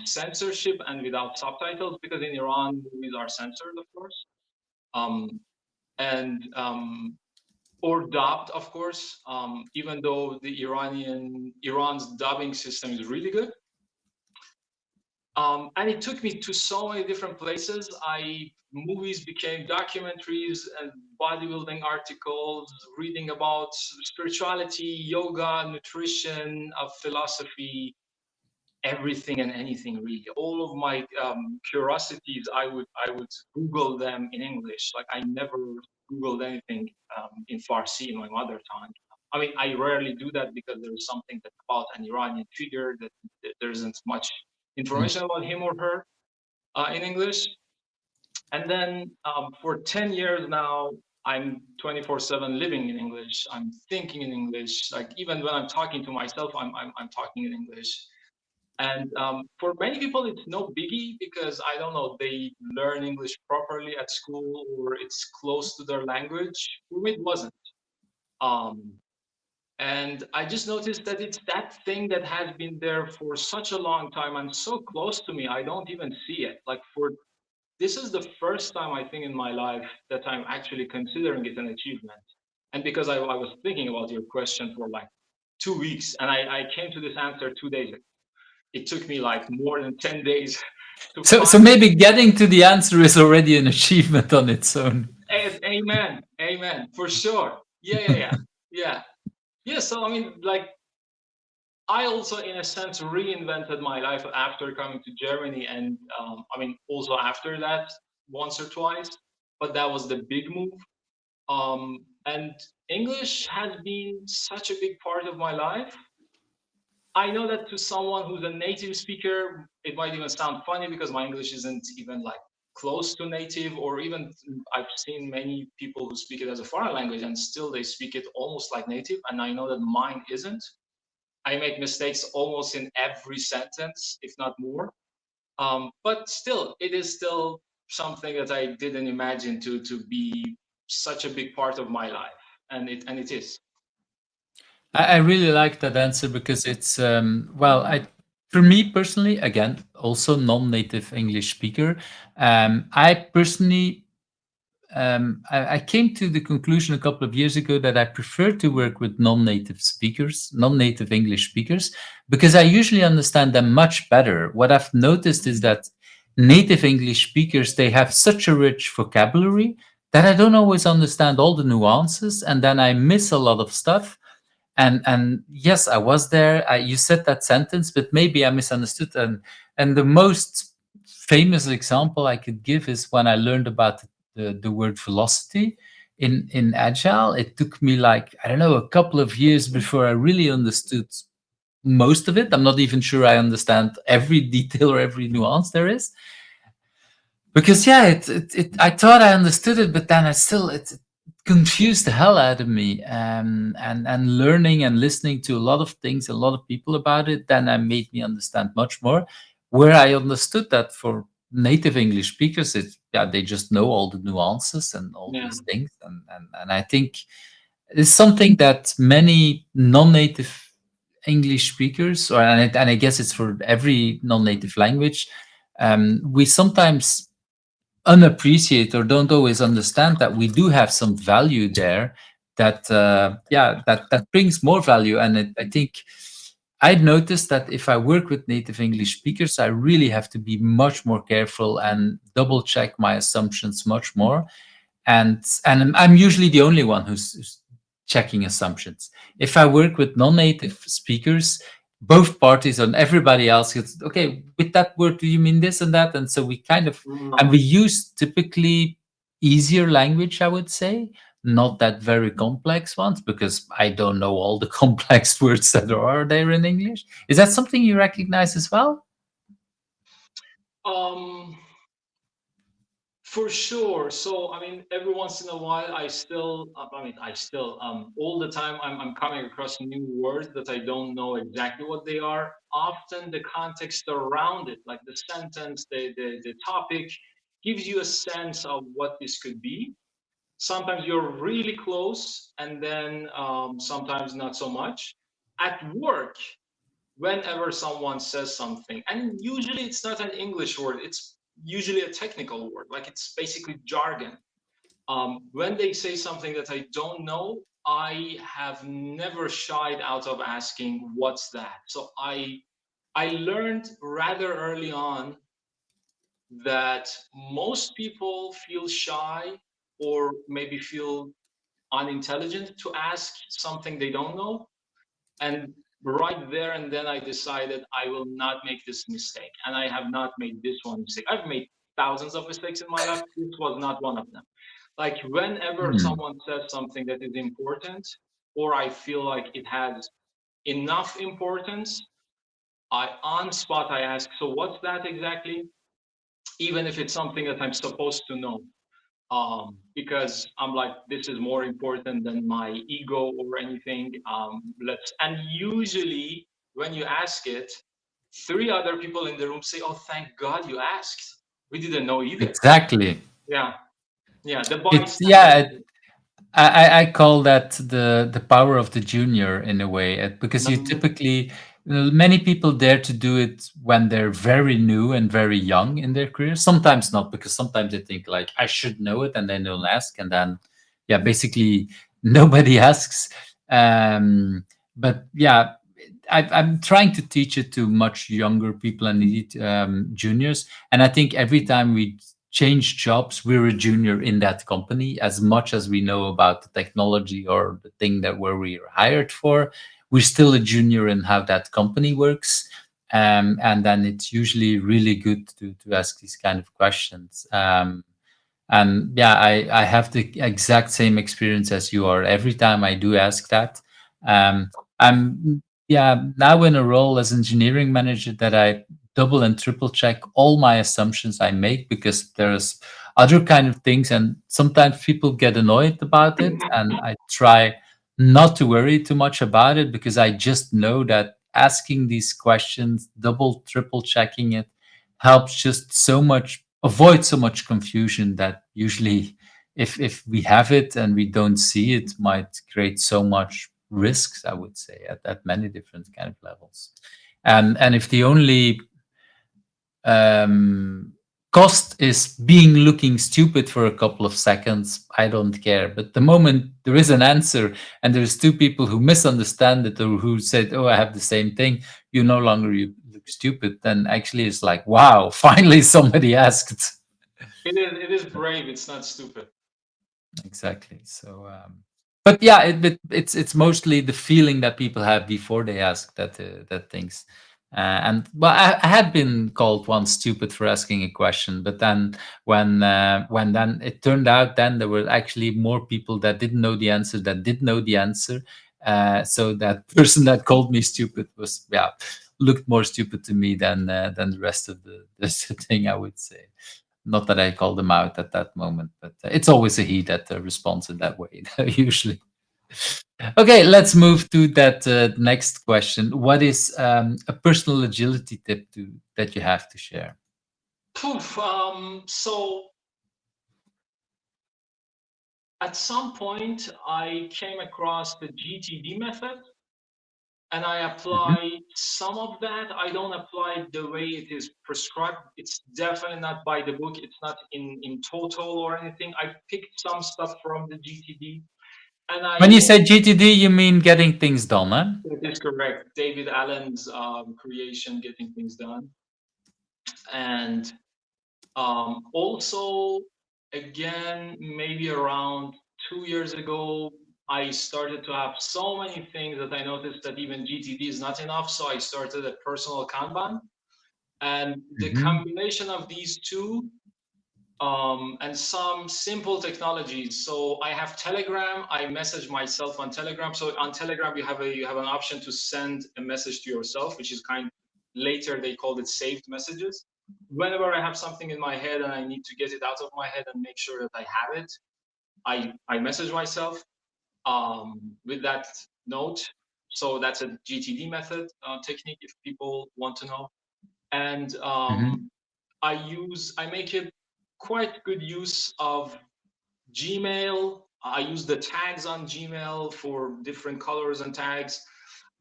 censorship and without subtitles, because in Iran, movies are censored, of course. Um, and or dubbed, of course, even though Iran's dubbing system is really good. And it took me to so many different places. I Movies became documentaries and bodybuilding articles, reading about spirituality, yoga, nutrition, philosophy, everything and anything really. All of my curiosities, I would Google them in English. Like I never Googled anything in Farsi, in my mother tongue. I mean, I rarely do that because there is something that about an Iranian figure that there isn't much Mm. information about him or her in English. And then for 10 years now, I'm 24/7 living in English. I'm thinking in English. Like even when I'm talking to myself, I'm talking in English. And for many people, it's no biggie because I don't know, they learn English properly at school or it's close to their language. For me, it wasn't. Um, and I just noticed that it's that thing that has been there for such a long time and so close to me, I don't even see it. Like for this is the first time I think in my life that I'm actually considering it an achievement. And because I was thinking about your question for like 2 weeks, and I came to this answer 2 days ago. It took me like more than 10 days to So find. maybe getting to the answer is already an achievement on its own. Amen, amen, for sure. Yeah. Yeah, so I mean, like, I also, in a sense, reinvented my life after coming to Germany, and I mean, also after that, once or twice, but that was the big move. And English has been such a big part of my life. I know that to someone who's a native speaker, it might even sound funny because my English isn't even like close to native, or even I've seen many people who speak it as a foreign language and still they speak it almost like native. And I know that mine isn't. I make mistakes almost in every sentence, if not more. But still, it is still something that I didn't imagine to be such a big part of my life, and it is. I really like that answer because it's well, I for me personally, again, also non-native English speaker. I personally I came to the conclusion a couple of years ago that I prefer to work with non-native speakers, non-native English speakers, because I usually understand them much better. What I've noticed is that native English speakers, they have such a rich vocabulary that I don't always understand all the nuances, and then I miss a lot of stuff. And yes, I was there. You said that sentence, but maybe I misunderstood. And the most famous example I could give is when I learned about the word velocity in agile. It took me like, I don't know, a couple of years before I really understood most of it. I'm not even sure I understand every detail or every nuance there is, because yeah, I thought I understood it, but then I still it confused the hell out of me. And learning and listening to a lot of things, a lot of people about it, then I made me understand much more. Where I understood that for native English speakers, it's yeah, they just know all the nuances and all Yeah. these things, and I think it's something that many non-native English speakers, or and I guess it's for every non-native language, we sometimes unappreciate or don't always understand that we do have some value there that yeah, that brings more value. And I think I've noticed that if I work with native English speakers, I really have to be much more careful and double check my assumptions much more. And I'm usually the only one who's checking assumptions. If I work with non-native speakers, both parties and everybody else gets, okay, with that word, do you mean this and that? And so we kind of, and we Mm. use typically easier language, I would say, not that very complex ones, because I don't know all the complex words that are there in English. Is that something you recognize as well? Um, For sure. So, I mean, every once in a while, all the time, I'm coming across new words that I don't know exactly what they are. Often the context around it, like the sentence, the topic, gives you a sense of what this could be. Sometimes you're really close, and then sometimes not so much. At work, whenever someone says something, and usually it's not an English word, it's usually a technical word, like it's basically jargon. When they say something that I don't know, I have never shied out of asking, "What's that?" So I learned rather early on that most people feel shy or maybe feel unintelligent to ask something they don't know. And right there and then I decided I will not make this mistake. And I have not made this one mistake. I've made thousands of mistakes in my life. This was not one of them. Like whenever Hmm. someone says something that is important, or I feel like it has enough importance, I on spot I ask, so what's that exactly? Even if it's something that I'm supposed to know. Because I'm like, this is more important than my ego or anything. Let's and usually when you ask it, three other people in the room say, "Oh, thank God you asked. We didn't know either." Exactly. Yeah, yeah. The It's bystander. yeah. I call that the power of the junior in a way, because you Mm, typically many people dare to do it when they're very new and very young in their career. Sometimes not, because sometimes they think like I should know it and then they'll ask, and then yeah, basically nobody asks. But yeah, I'm trying to teach it to much younger people and indeed juniors, and I think every time we change jobs, we're a junior in that company. As much as we know about the technology or the thing that where we are hired for, we're still a junior in how that company works. And then it's usually really good to ask these kind of questions. And yeah, I have the exact same experience as you are. Every time I do ask that, I'm yeah now in a role as engineering manager that I double and triple check all my assumptions I make, because there's other kind of things, and sometimes people get annoyed about it, and I try not to worry too much about it, because I just know that asking these questions, double triple checking it, helps just so much avoid so much confusion that usually if we have it and we don't see it might create so much risks, I would say, at many different kind of levels. And if the only um, cost is being looking stupid for a couple of seconds, I don't care. But the moment there is an answer and there's two people who misunderstand it or who said, "Oh, I have the same thing," you no longer you look stupid. Then actually, it's like, wow, finally somebody asked. it is brave. It's not stupid. Exactly. So, but yeah, it's mostly the feeling that people have before they ask that things. And well, I had been called once stupid for asking a question, but then when then it turned out then there were actually more people that didn't know the answer that did know the answer. So that person that called me stupid was yeah looked more stupid to me than the rest of the thing, I would say. Not that I call them out at that moment, but it's always a he that responds in that way, usually. Okay, let's move to that next question. What is a personal agility tip that you have to share? Poof. So at some point, I came across the GTD method, and I Mhm. apply some of that. I don't apply it the way it is prescribed. It's definitely not by the book. It's not in total or anything. I picked some stuff from the GTD, and When I you say GTD, you mean getting things done, huh? that is correct. David Allen's creation, getting things done, and also again maybe around 2 years ago. I started to have so many things that I noticed that even GTD is not enough. So I started a personal Kanban. And the Hmm. combination of these two and some simple technologies. So I have Telegram. I message myself on Telegram. So on Telegram, you have an option to send a message to yourself, which is kind. Later they called it saved messages. Whenever I have something in my head and I need to get it out of my head and make sure that I have it, I message myself with that note. So that's a GTD method technique if people want to know. And Mhm. I make it quite good use of Gmail. I use the tags on Gmail for different colors and tags.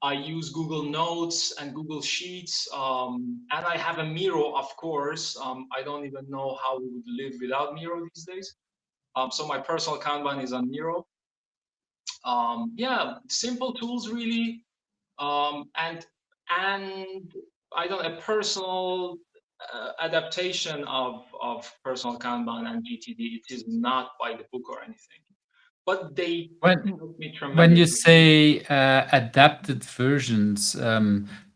I use Google Notes and Google Sheets, and I have a Miro, of course. I don't even know how we would live without Miro these days. So my personal Kanban is on Miro. Yeah, simple tools really, and I don't a personal adaptation of personal Kanban and GTD. It is not by the book or anything, but they When help me when you tremendously. say adapted versions,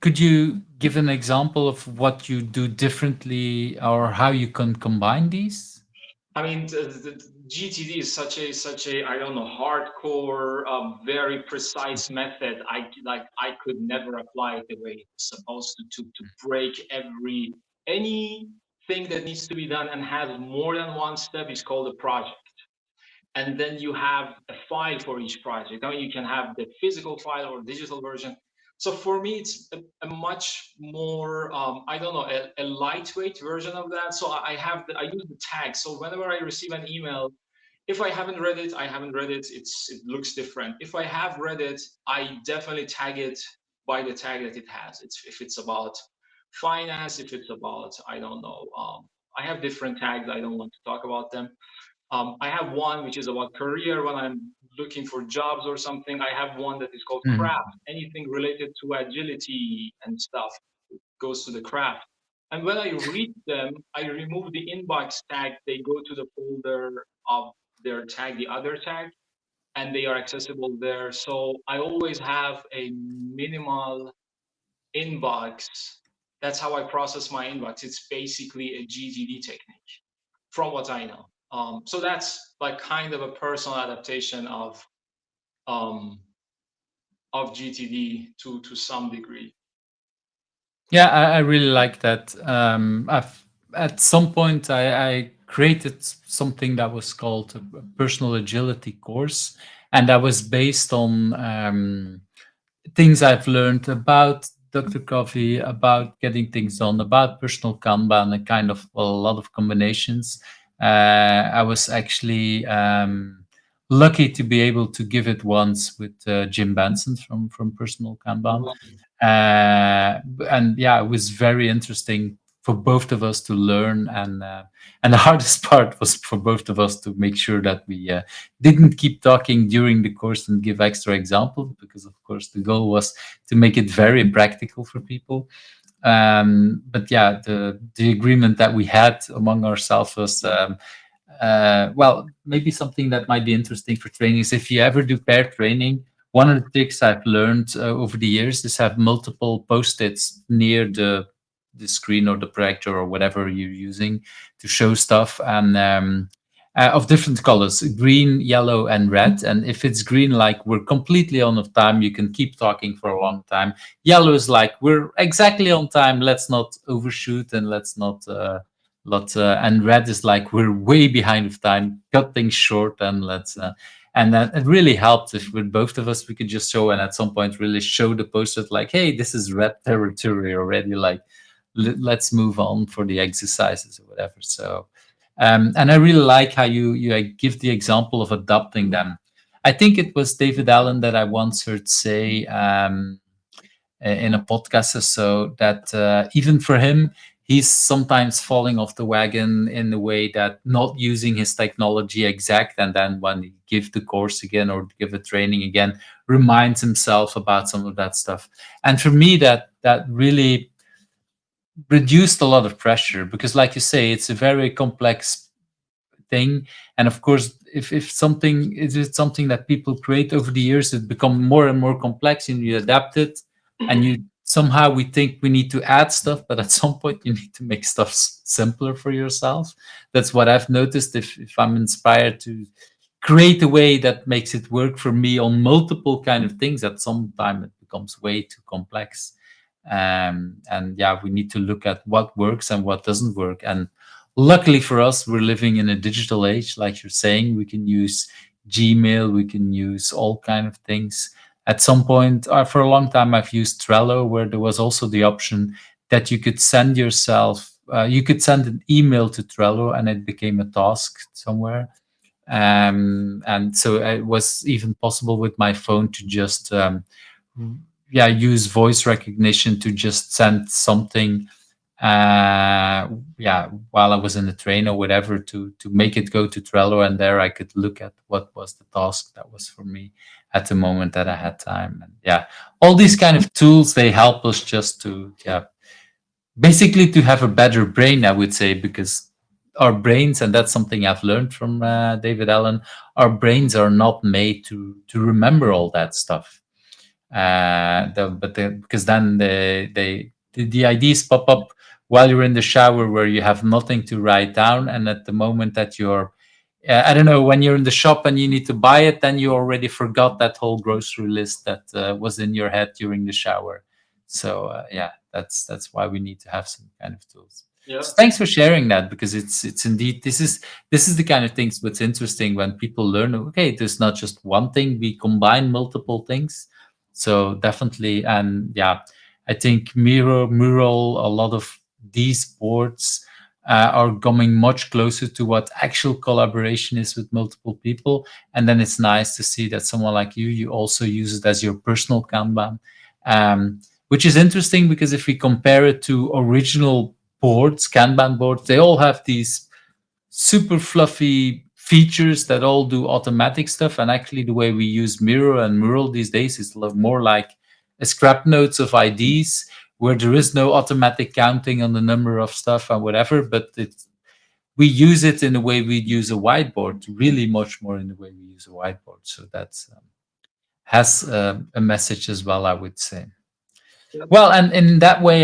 could you give an example of what you do differently or how you can combine these? I mean, the GTD is such a I don't know hardcore, very precise method. I could never apply it the way it's supposed to break anything that needs to be done and has more than one step is called a project. And then you have a file for each project. Now you can have the physical file or digital version. So for me, it's a much more I don't know a lightweight version of that. So I use the tag. So whenever I receive an email, if I haven't read it, I haven't read it. It looks different. If I have read it, I definitely tag it by the tag that it has. It's if it's about finance, if it's about I don't know. I have different tags. I don't want to talk about them. I have one which is about career when I'm looking for jobs or something. I have one that is called Mhm. craft. Anything related to agility and stuff goes to the craft. And when I read them, I remove the inbox tag. They go to the folder of their tag, the other tag, and they are accessible there. So I always have a minimal inbox. That's how I process my inbox. It's basically a GTD technique from what I know. So that's like kind of a personal adaptation um, of GTD to some degree. Yeah, I really like that. I've at some point I created something that was called a personal agility course, and that was based on things I've learned about Dr. Coffee, about getting things done, about personal Kanban, and kind of a lot of combinations. I was actually lucky to be able to give it once with Jim Benson from Personal Kanban. And yeah, it was very interesting for both of us to learn, and the hardest part was for both of us to make sure that we didn't keep talking during the course and give extra examples, because of course the goal was to make it very practical for people. But yeah, the agreement that we had among ourselves was well, maybe something that might be interesting for training is if you ever do pair training, one of the tricks I've learned over the years is have multiple post-its near the screen or the projector or whatever you're using to show stuff, and of different colors, green, yellow, and red. And if it's green, like we're completely on of time, you can keep talking for a long time. Yellow is like we're exactly on time, let's not overshoot and let's not and red is like we're way behind of time, cut things short, and let's and then it really helped if with both of us we could just show and at some point really show the post-it like, hey, this is red territory already, like let's move on for the exercises or whatever. So and I really like how you give the example of adopting them. I think it was David Allen that I once heard say in a podcast or so that even for him, he's sometimes falling off the wagon in the way that not using his technology exact, and then when he give the course again or give a training again, reminds himself about some of that stuff. And for me, that really reduced a lot of pressure, because like you say, it's a very complex thing. And of course, if something is it something that people create over the years, it become more and more complex and you adapt it, and you somehow we think we need to add stuff, but at some point you need to make stuff simpler for yourself. That's what I've noticed. If I'm inspired to create a way that makes it work for me on multiple kind of things, at some time it becomes way too complex. And yeah, we need to look at what works and what doesn't work. And luckily for us, we're living in a digital age. Like you're saying, we can use Gmail, we can use all kind of things. At some point, for a long time, I've used Trello, where there was also the option that you could send an email to Trello and it became a task somewhere. And so it was even possible with my phone to just yeah, use voice recognition to just send something, yeah, while I was in the train or whatever, to make it go to Trello, and there I could look at what was the task that was for me at the moment that I had time. And yeah, all these kind of tools, they help us just to, yeah, basically to have a better brain, I would say, because our brains, and that's something I've learned from David Allen, our brains are not made to remember all that stuff. Because then the ideas pop up while you're in the shower, where you have nothing to write down, and at the moment that you're, I don't know, when you're in the shop and you need to buy it, then you already forgot that whole grocery list that was in your head during the shower. So yeah, that's why we need to have some kind of tools. So Yeah. thanks for sharing that, because it's indeed, this is the kind of things what's interesting when people learn. Okay, there's not just one thing; we combine multiple things. So definitely, and yeah, I think mural, a lot of these boards are coming much closer to what actual collaboration is with multiple people. And then it's nice to see that someone like you also use it as your personal Kanban, which is interesting, because if we compare it to original boards, Kanban boards, they all have these super fluffy features that all do automatic stuff. And actually, the way we use Miro and Mural these days is more like a scrap notes of IDs, where there is no automatic counting on the number of stuff and whatever, but we use it in the way we'd use a whiteboard, really much more in the way we use a whiteboard. So that's has a message as well, I would say. Yeah. Well, and in that way,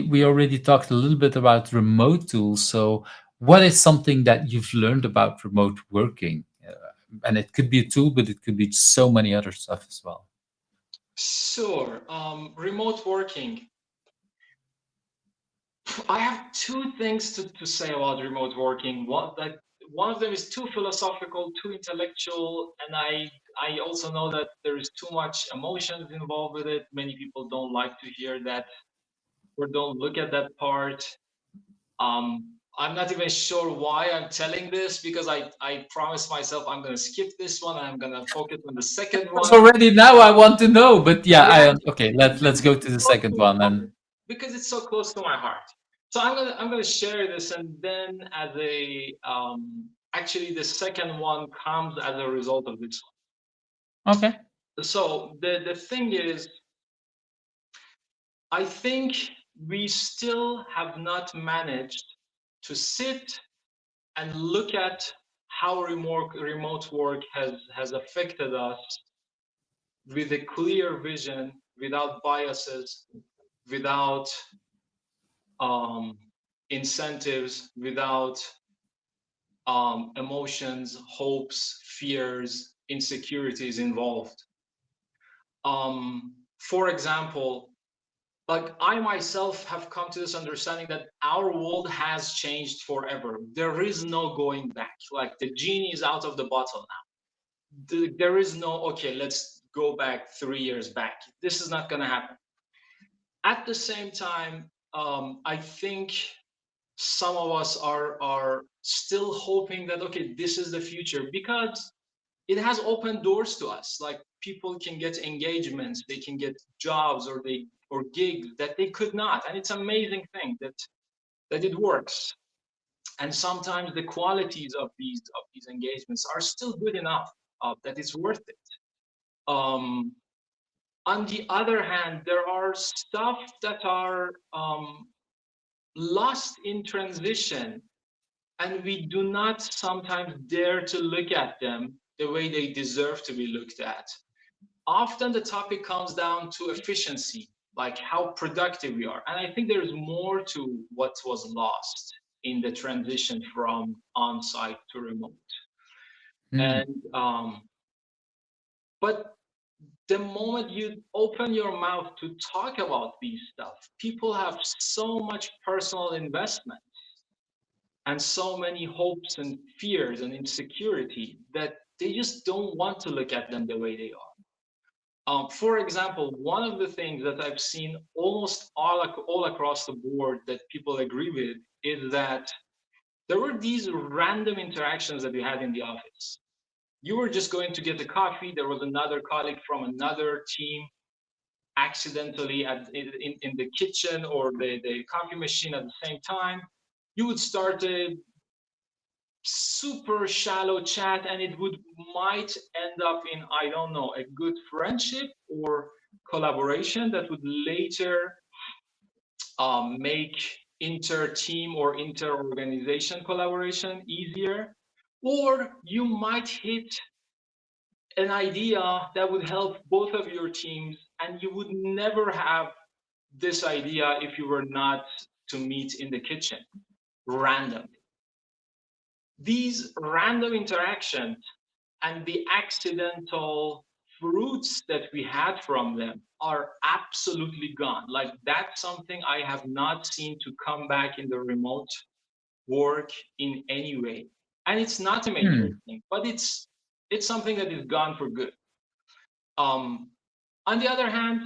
we already talked a little bit about remote tools. So, what is something that you've learned about remote working? And it could be a tool, but it could be so many other stuff as well. Sure. Remote working. I have two things to say about remote working. One of them is too philosophical, too intellectual, and I also know that there is too much emotions involved with it. Many people don't like to hear that or don't look at that part. I'm not even sure why I'm telling this, because I promised myself I'm gonna skip this one and I'm gonna focus on the second Because one. already now I want to know, but yeah, Yeah, okay. because Let's go it's to the close second to one, and because it's so close to my heart. So I'm gonna share this, and then as a actually the second one comes as a result of this okay. one. So the thing is, I think we still have not managed to sit and look at how remote work has affected us with a clear vision, without biases, without um, incentives, without emotions, hopes, fears, insecurities involved. For example, like I myself have come to this understanding that our world has changed forever. There is no going back. Like the genie is out of the bottle now. There is no, okay, let's go back 3 years back. This is not going to happen. At the same time, I think some of us are still hoping that, okay, this is the future, because it has opened doors to us. Like people can get engagements, they can get jobs, or gigs that they could not, and it's an amazing thing that it works. And sometimes the qualities of these engagements are still good enough that it's worth it. um, on the other hand, there are stuff that are lost in transition, and we do not sometimes dare to look at them the way they deserve to be looked at. Often the topic comes down to efficiency, like how productive we are. And I think there's more to what was lost in the transition from on-site to remote. Hmm. And but the moment you open your mouth to talk about these stuff, people have so much personal investment and so many hopes and fears and insecurity that they just don't want to look at them the way they are. For example, one of the things that I've seen almost all across the board that people agree with is that there were these random interactions that we had in the office. You were just going to get a coffee. There was another colleague from another team accidentally in the kitchen or the coffee machine at the same time. You would start a super shallow chat and it would might end up in, I don't know, a good friendship or collaboration that would later make inter-team or inter-organization collaboration easier. Or you might hit an idea that would help both of your teams, and you would never have this idea if you were not to meet in the kitchen randomly. These random interactions and the accidental fruits that we had from them are absolutely gone. Like, that's something I have not seen to come back in the remote work in any way. And it's not a major Hmm. thing, but it's something that is gone for good. Um, on the other hand,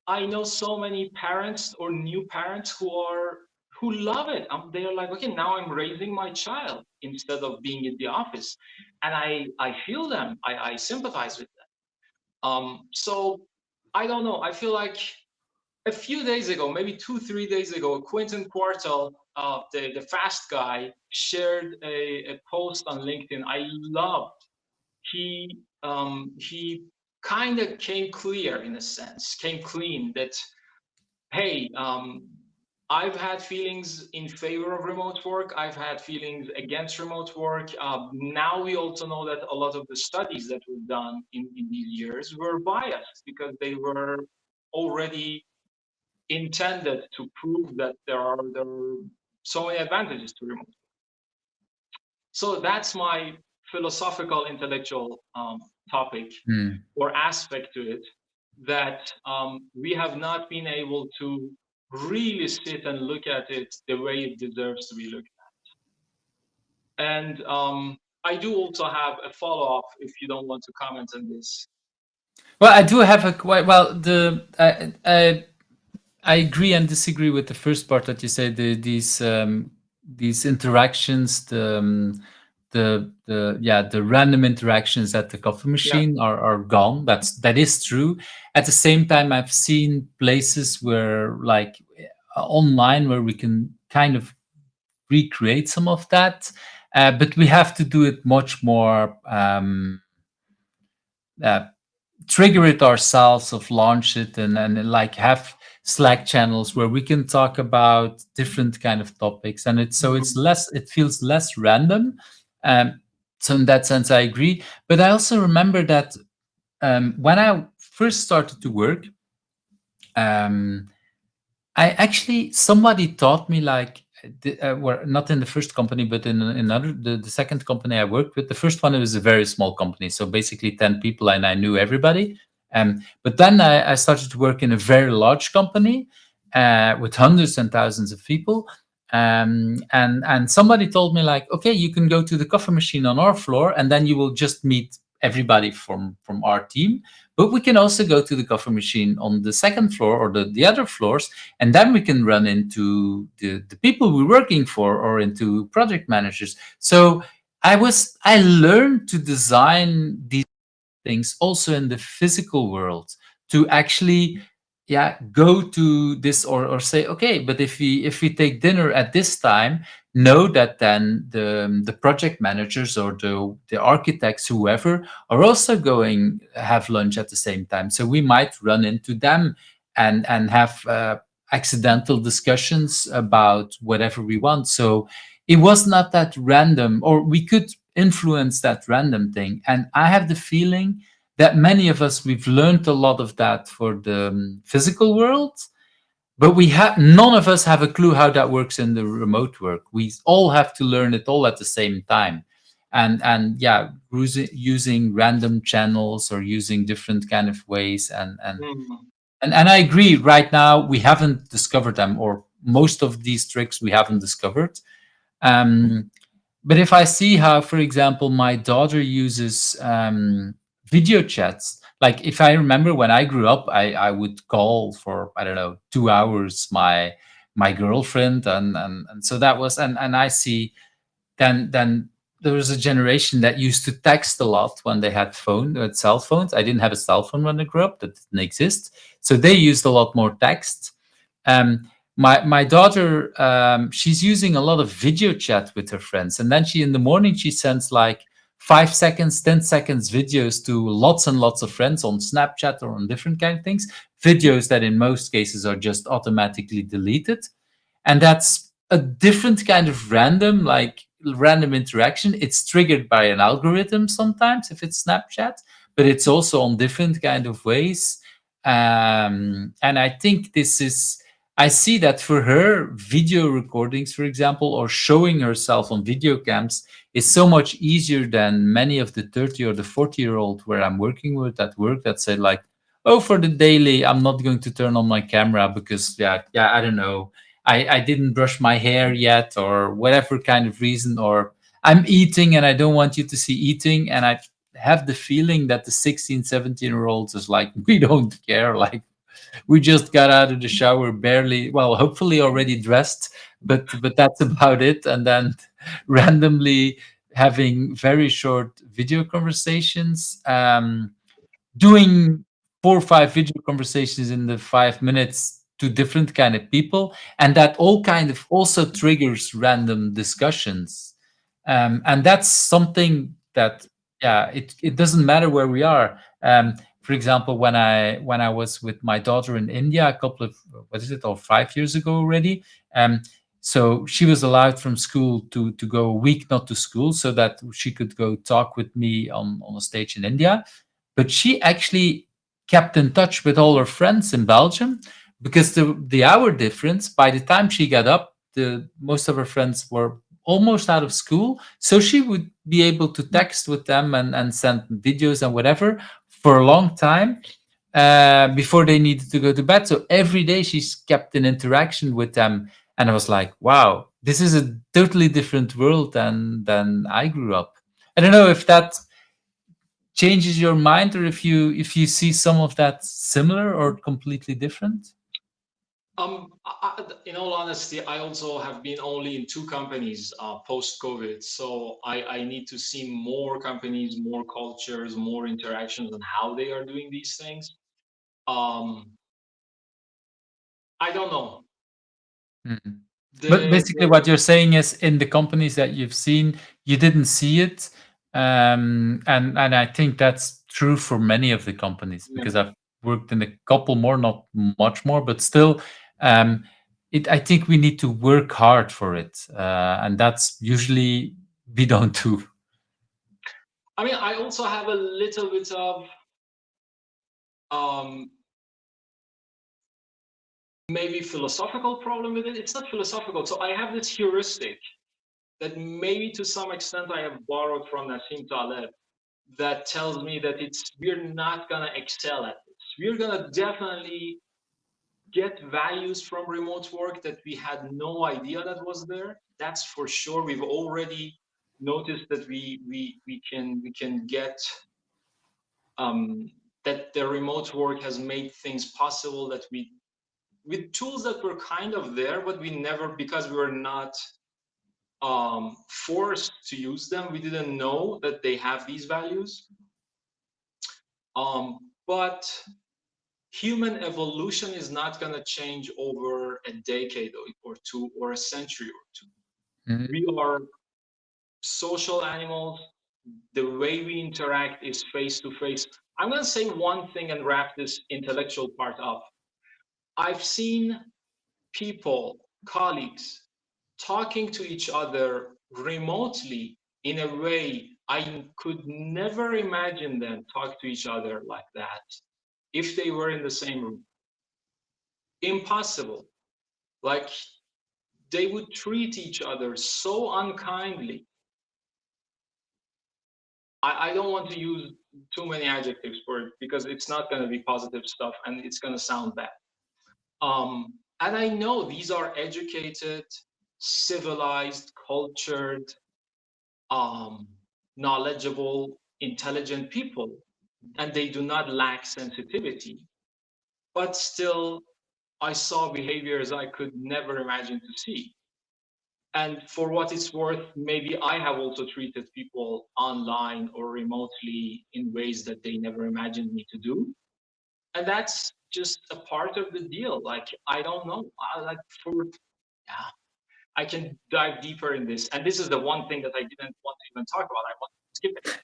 I know so many parents or new parents who love it. They're like, okay, now I'm raising my child instead of being in the office, and I feel them. I sympathize with them. So I don't know. I feel like a few days ago, maybe 2 3 days ago, Quentin Quartel, the fast guy, shared a post on LinkedIn. I loved. He kind of came clear in a sense, came clean that, hey, I've had feelings in favor of remote work. I've had feelings against remote work. Now we also know that a lot of the studies that were done in these years were biased because they were already intended to prove that there are so many advantages to remote. So that's my philosophical, intellectual topic Hmm. or aspect to it, that we have not been able to really sit and look at it the way it deserves to be looked at. And I do also have a follow up if you don't want to comment on this. Well, I do have a quite well. I agree and disagree with the first part that you said. These interactions, the random interactions at the coffee Yeah. machine are gone. That is true. At the same time, I've seen places where, like, online, where we can kind of recreate some of that, but we have to do it much more. Uh, Trigger it ourselves, of launch it, and like have Slack channels where we can talk about different kind of topics, and it's Mhm. less, it feels less random. um so in that sense I agree, but I also remember that when I first started to work, um I actually, somebody taught me, like, well, not in the first company, but in another, the second company I worked with. The first one, it was a very small company, so basically 10 people, and I knew everybody. But then I started to work in a very large company with hundreds and thousands of people. And somebody told me, like, okay, you can go to the coffee machine on our floor, and then you will just meet everybody from our team. But we can also go to the coffee machine on the second floor or the other floors, and then we can run into the people we're working for, or into project managers. So I learned to design these things also in the physical world, to actually, yeah, go to this, or say, okay, but if we take dinner at this time, know that then the project managers or the architects, whoever, are also going have lunch at the same time, so we might run into them and have accidental discussions about whatever we want. So it was not that random, or we could influence that random thing. And I have the feeling that many of us, we've learned a lot of that for the physical world, but we have none of us have a clue how that works in the remote work. We all have to learn it all at the same time. and yeah, using random channels or using different kind of ways, Mm. and I agree. Right now, we haven't discovered them, or most of these tricks we haven't discovered. Um, but if I see how, for example, my daughter uses video chats, like if I remember when I grew up, I would call for, I don't know, 2 hours my girlfriend, and so that was, and I see then there was a generation that used to text a lot when they had cell phones. I didn't have a cell phone when I grew up; that didn't exist. So they used a lot more text. My daughter, she's using a lot of video chat with her friends, and then she in the morning she sends like 5 seconds, 10 seconds videos to lots and lots of friends on Snapchat or on different kind of things. Videos that in most cases are just automatically deleted, and that's a different kind of random interaction. It's triggered by an algorithm sometimes if it's Snapchat, but it's also on different kind of ways. And I think this is, I see that for her, video recordings, for example, or showing herself on video cams is so much easier than many of the 30 or the 40-year-old where I'm working with at work that say like, oh, for the daily, I'm not going to turn on my camera because I don't know, I didn't brush my hair yet, or whatever kind of reason, or I'm eating and I don't want you to see eating. And I have the feeling that the 16, 17-year olds is like, we don't care. Like, we just got out of the shower barely, well, hopefully already dressed, but that's about it. And then randomly having very short video conversations. Doing 4 or 5 video conversations in the 5 minutes to different kind of people, and that all kind of also triggers random discussions. And that's something that, yeah, it doesn't matter where we are. For example, when I was with my daughter in India a couple of, what is it, or 5 years ago already. So she was allowed from school to go a week not to school so that she could go talk with me on a stage in India. But she actually kept in touch with all her friends in Belgium because the hour difference. By the time she got up, the most of her friends were almost out of school, so she would be able to text with them and send videos and whatever for a long time before they needed to go to bed. So every day she's kept in interaction with them, and I was like, wow, this is a totally different world than I grew up. I don't know if that changes your mind, or if you see some of that similar or completely different. In all honesty, I also have been only in two companies post-COVID, so I need to see more companies, more cultures, more interactions, and how they are doing these things. Um, I don't know. Mhm. But basically, The what you're saying is, in the companies that you've seen, you didn't see it, and I think that's true for many of the companies yeah. because I've worked in a couple more, not much more, but still, um, I think we need to work hard for it, and that's usually we don't do. I mean, I also have a little bit of um, maybe philosophical problem with it. It's not philosophical. So I have this heuristic that maybe to some extent I have borrowed from Nassim Taleb that tells me that we're not gonna excel at this. We're gonna definitely get values from remote work that we had no idea that was there. That's for sure. We've already noticed that we can get um, that the remote work has made things possible that we with tools that were kind of there, but we never, because we were not forced to use them, we didn't know that they have these values. But human evolution is not going to change over a decade or two or a century or two. Mhm. We are social animals. The way we interact is face to face. I'm going to say one thing and wrap this intellectual part up. I've seen people, colleagues, talking to each other remotely in a way I could never imagine them talk to each other like that if they were in the same room. Impossible. Like, they would treat each other so unkindly. I don't want to use too many adjectives for it because it's not going to be positive stuff and it's going to sound bad. And I know these are educated, civilized, cultured, um, knowledgeable, intelligent people, and they do not lack sensitivity. But still, I saw behaviors I could never imagine to see. And for what it's worth, maybe I have also treated people online or remotely in ways that they never imagined me to do. And that's just a part of the deal. Like, I don't know. Yeah, I can dive deeper in this. And this is the one thing that I didn't want to even talk about. I want to skip it.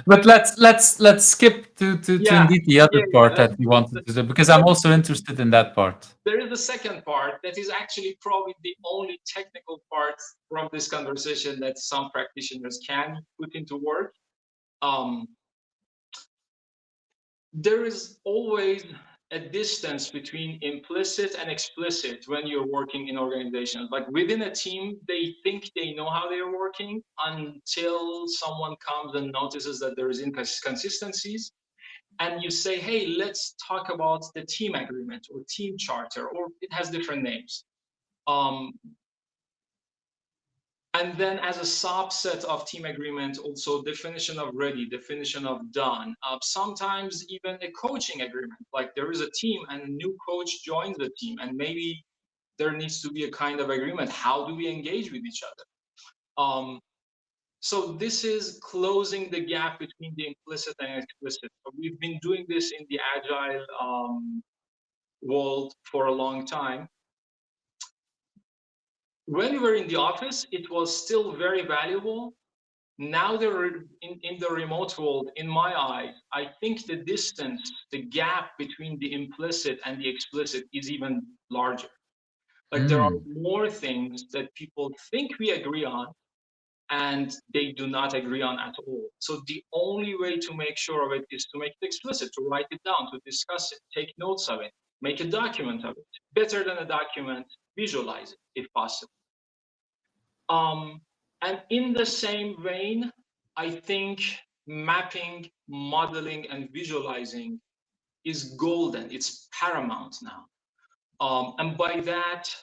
But let's skip to Yeah, indeed the other yeah, part yeah. that you wanted to do, because I'm also interested in that part. There is the second part that is actually probably the only technical part from this conversation that some practitioners can put into work. Um, there is always a distance between implicit and explicit when you're working in organizations. Like within a team, they think they know how they're working until someone comes and notices that there is inconsistencies. And you say, hey, let's talk about the team agreement or team charter, or it has different names. Um, and then as a subset of team agreement, also definition of ready, definition of done. Sometimes even a coaching agreement, like there is a team and a new coach joins the team, and maybe there needs to be a kind of agreement. How do we engage with each other? So this is closing the gap between the implicit and explicit. We've been doing this in the agile world for a long time. When we were in the office, it was still very valuable. Now in the remote world, in my eyes, I think the distance, the gap between the implicit and the explicit is even larger. Like there are Mm. more things that people think we agree on and they do not agree on at all. So the only way to make sure of it is to make it explicit, to write it down, to discuss it, take notes of it, make a document of it. Better than a document, visualize it if possible. And in the same vein, I think mapping, modeling, and visualizing is golden. It's paramount now. And by that,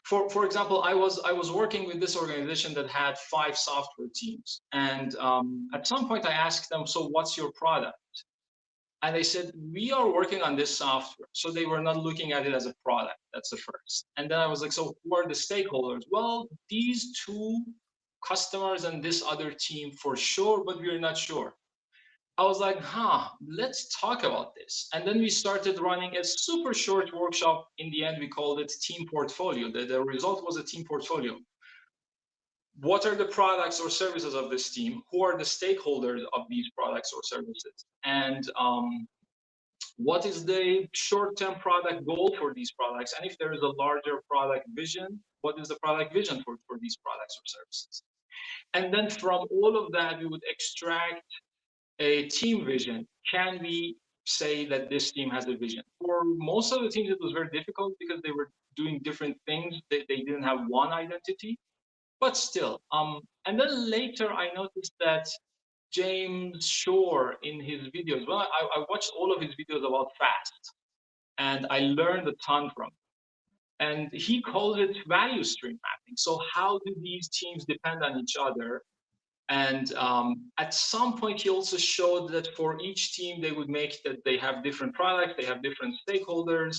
for example, I was working with this organization that had 5 software teams, and at some point I asked them, "So what's your product?" And they said, "We are working on this software." So they were not looking at it as a product. That's the first. And then I was like, "So who are the stakeholders?" "Well, these 2 customers and this other team for sure, but we're not sure." I was like, let's talk about this. And then we started running a super short workshop. In the end, we called it Team Portfolio. The result was a team portfolio. What are the products or services of this team? Who are the stakeholders of these products or services? And what is the short-term product goal for these products? And if there is a larger product vision, what is the product vision for these products or services? And then from all of that, we would extract a team vision. Can we say that this team has a vision? For most of the teams, it was very difficult because they were doing different things. They didn't have one identity, but still. And then later, I noticed that James Shore in his videos, well, I watched all of his videos about fast, and I learned a ton from it. And he calls it value stream mapping. So how do these teams depend on each other? And at some point, he also showed that for each team, they would make that they have different products, they have different stakeholders.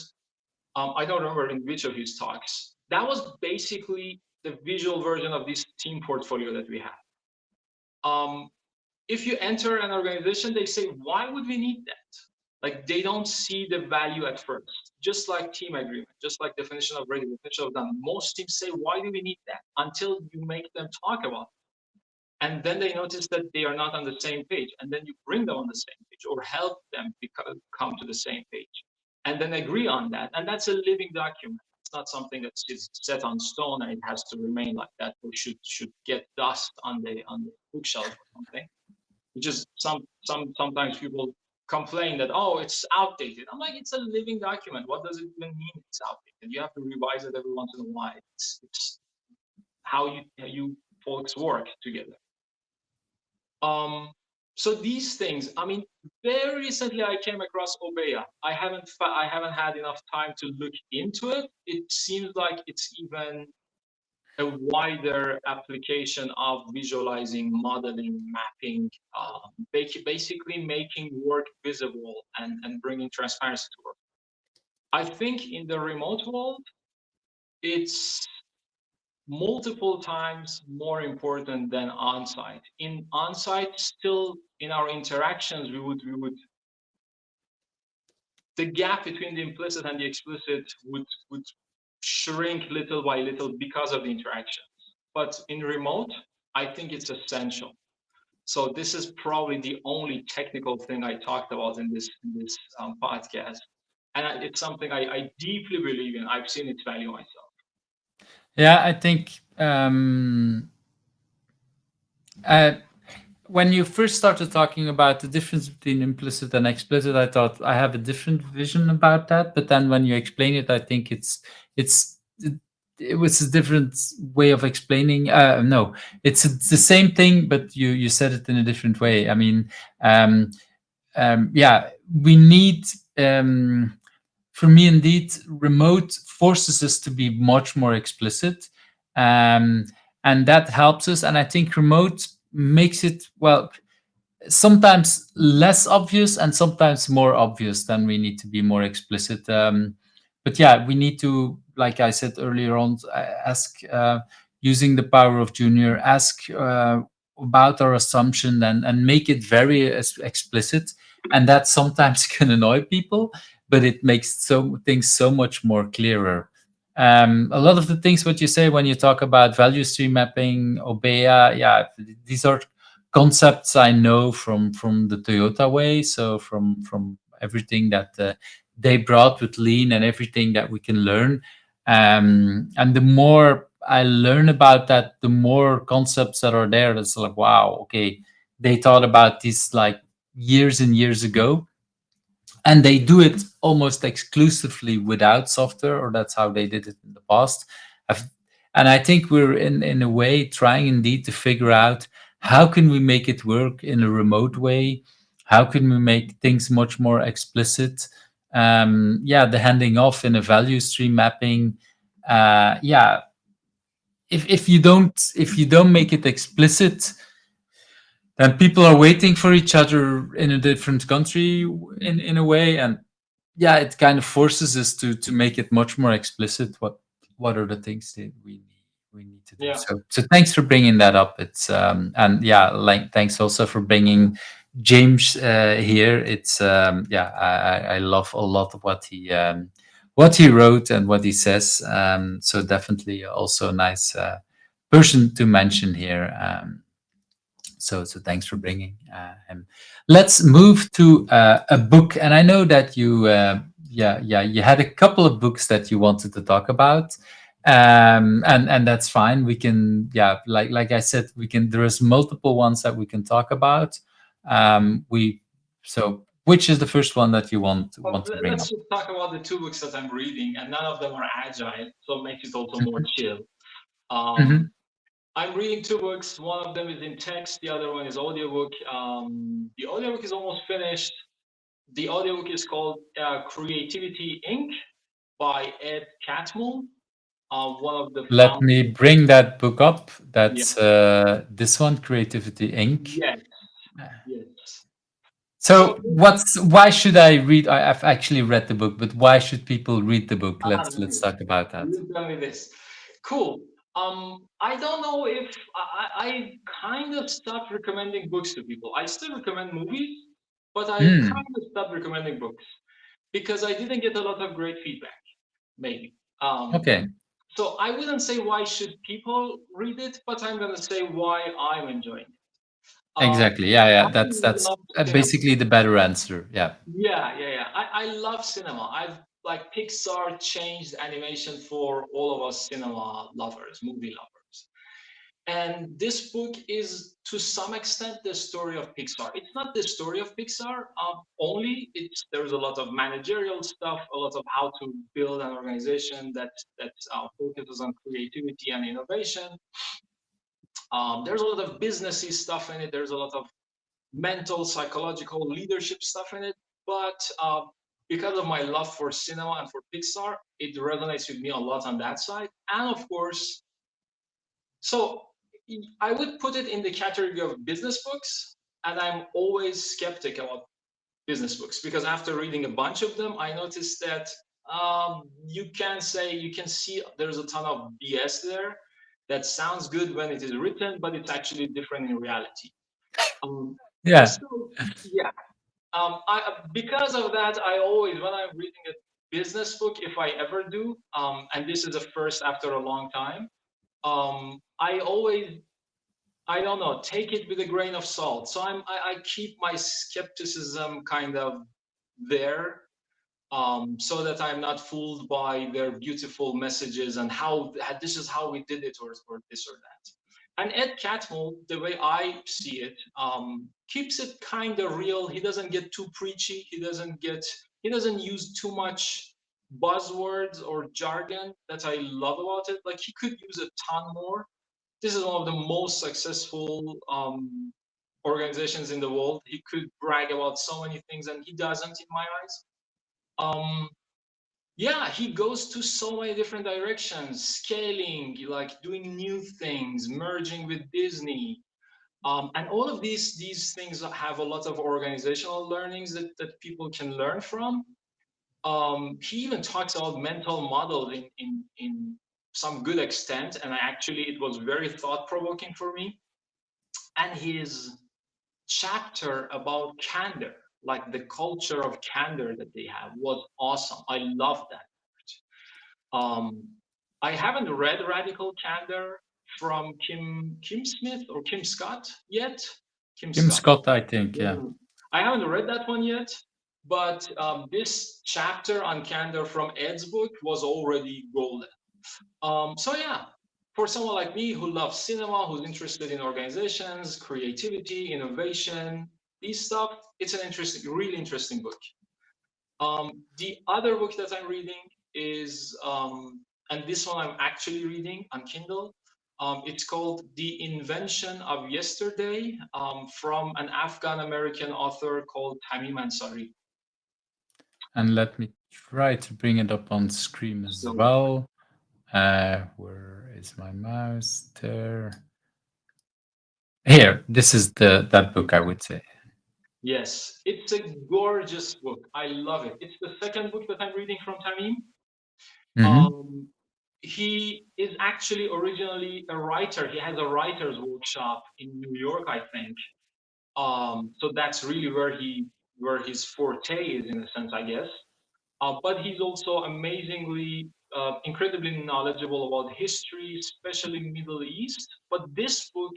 I don't remember in which of his talks. That was basically the visual version of this team portfolio that we have. If you enter an organization, they say, why would we need that? Like they don't see the value at first, just like team agreement, just like definition of ready, definition of done. Most teams say, why do we need that? Until you make them talk about it. And then they notice that they are not on the same page, and then you bring them on the same page or help them come to the same page and then agree on that. And that's a living document. It's not something that is set on stone and it has to remain like that or should get dust on the bookshelf or something. Which is sometimes people complain that, oh, it's outdated. I'm like, it's a living document. What does it even mean it's outdated? You have to revise it every once in a while. It's how you folks work together. Um, so these things, I mean, very recently I came across Obeya. I haven't had enough time to look into it. It seems like it's even a wider application of visualizing, modeling, mapping, basically making work visible and bringing transparency to work. I think in the remote world, it's multiple times more important than on-site. In on-site, still in our interactions, we would the gap between the implicit and the explicit would shrink little by little because of the interaction. But in remote, I think it's essential. So this is probably the only technical thing I talked about in this podcast, and it's something I deeply believe in. I've seen its value myself. Yeah, I think uh, when you first started talking about the difference between implicit and explicit, I thought I have a different vision about that. But then when you explain it, I think it's it was a different way of explaining. No, it's the same thing, but you said it in a different way. I mean, um, yeah, we need. For me, indeed, remote forces us to be much more explicit, um, and that helps us. And I think remote makes it, well, sometimes less obvious and sometimes more obvious. Than we need to be more explicit. But yeah, we need to, like I said earlier on, ask, using the power of junior, ask about our assumption, and make it very explicit. And that sometimes can annoy people, but it makes things so much more clearer. A lot of the things what you say when you talk about value stream mapping, Obeya, yeah, these are concepts I know from the Toyota way. So from everything that they brought with lean and everything that we can learn. And the more I learn about that, the more concepts that are there. That's like, wow, okay, they thought about this like years and years ago, and they do it almost exclusively without software, or that's how they did it in the past. I've, and I think we're in a way trying indeed to figure out how can we make it work in a remote way, how can we make things much more explicit. Yeah, the handing off in a value stream mapping. Yeah, if you don't make it explicit, then people are waiting for each other in a different country in a way. And yeah, it kind of forces us to make it much more explicit what are the things that we need to do. Yeah, So thanks for bringing that up. It's and yeah, like thanks also for bringing James here. It's yeah, I love a lot of what he wrote and what he says. So definitely also a nice person to mention here. So thanks for bringing him. Let's move to a book, and I know that yeah, you had a couple of books that you wanted to talk about, and that's fine. We can, yeah, like I said, we can. There's multiple ones that we can talk about. We so which is the first one that you want to bring let's up? just talk about the two books that I'm reading, and none of them are agile, so it makes it also more chill. Um, Mhm. I'm reading two books. One of them is in text, the other one is audiobook. The audiobook is almost finished. The audiobook is called Creativity Inc. by Ed Catmull, one of the Let founders. me bring that book up. Yeah. That's this one, Creativity Inc. Yes. Yes. So So why should I read? I've actually read the book, but why should people read the book? Let's nice. talk about that. You tell me this. Cool. I don't know if I kind of stopped recommending books to people. I still recommend movies, but I Hmm. kind of stopped recommending books because I didn't get a lot of great feedback. Maybe. Um, Okay. so I wouldn't say why should people read it, but I'm gonna say why I'm enjoying it. Exactly. Yeah. Yeah. I That's love cinema. basically the better answer. Yeah. Yeah. I love cinema. I've like Pixar changed animation for all of us cinema lovers, movie lovers. And this book is to some extent the story of Pixar. It's not the story of Pixar only. There's a lot of managerial stuff, a lot of how to build an organization that focuses on creativity and innovation. There's a lot of businessy stuff in it. There's a lot of mental, psychological, leadership stuff in it. But because of my love for cinema and for Pixar, it resonates with me a lot on that side. And of course, so I would put it in the category of business books, and I'm always skeptic about business books because after reading a bunch of them, I noticed that you can see there's a ton of BS there that sounds good when it is written, but it's actually different in reality. Um, Yeah. so yeah, because of that, I always when I'm reading a business book, if I ever do, and this is a first after a long time, I always I don't know, take it with a grain of salt. So I keep my skepticism kind of there, so that I'm not fooled by their beautiful messages and how this is how we did it or this or that. And Ed Catmull, the way I see it, keeps it kind of real. He doesn't get too preachy. He doesn't use too much buzzwords or jargon that I love about it. Like he could use a ton more. This is one of the most successful organizations in the world. He could brag about so many things, and he doesn't, in my eyes. Um, yeah, he goes to so many different directions, scaling, like doing new things, merging with Disney. And all of these things have a lot of organizational learnings that people can learn from. He even talks about mental models in some good extent, and actually it was very thought provoking for me. And his chapter about candor, like the culture of candor that they have, was awesome. I love that. Um, I haven't read Radical Candor from Kim Smith or Kim Scott yet. Kim Kim Scott. Scott, I think. Yeah. Yeah. I haven't read that one yet, but this chapter on candor from Ed's book was already golden. So yeah, for someone like me who loves cinema, who's interested in organizations, creativity, innovation, these stuff, it's an interesting, really interesting book. The other book that I'm reading is, and this one I'm actually reading on Kindle. It's called The Invention of Yesterday, from an Afghan American author called Tamim Ansari. And let me try to bring it up on screen as So well. Where is my mouse? There. Here. This is the that book, I would say. yes, it's a gorgeous book. I love it. It's the second book that I'm reading from Tamim. Hmm. Um, he is actually originally a writer. He has a writer's workshop in New York, I think. So that's really where his forte is, in a sense, I guess. But he's also amazingly, incredibly knowledgeable about history, especially Middle East. But this book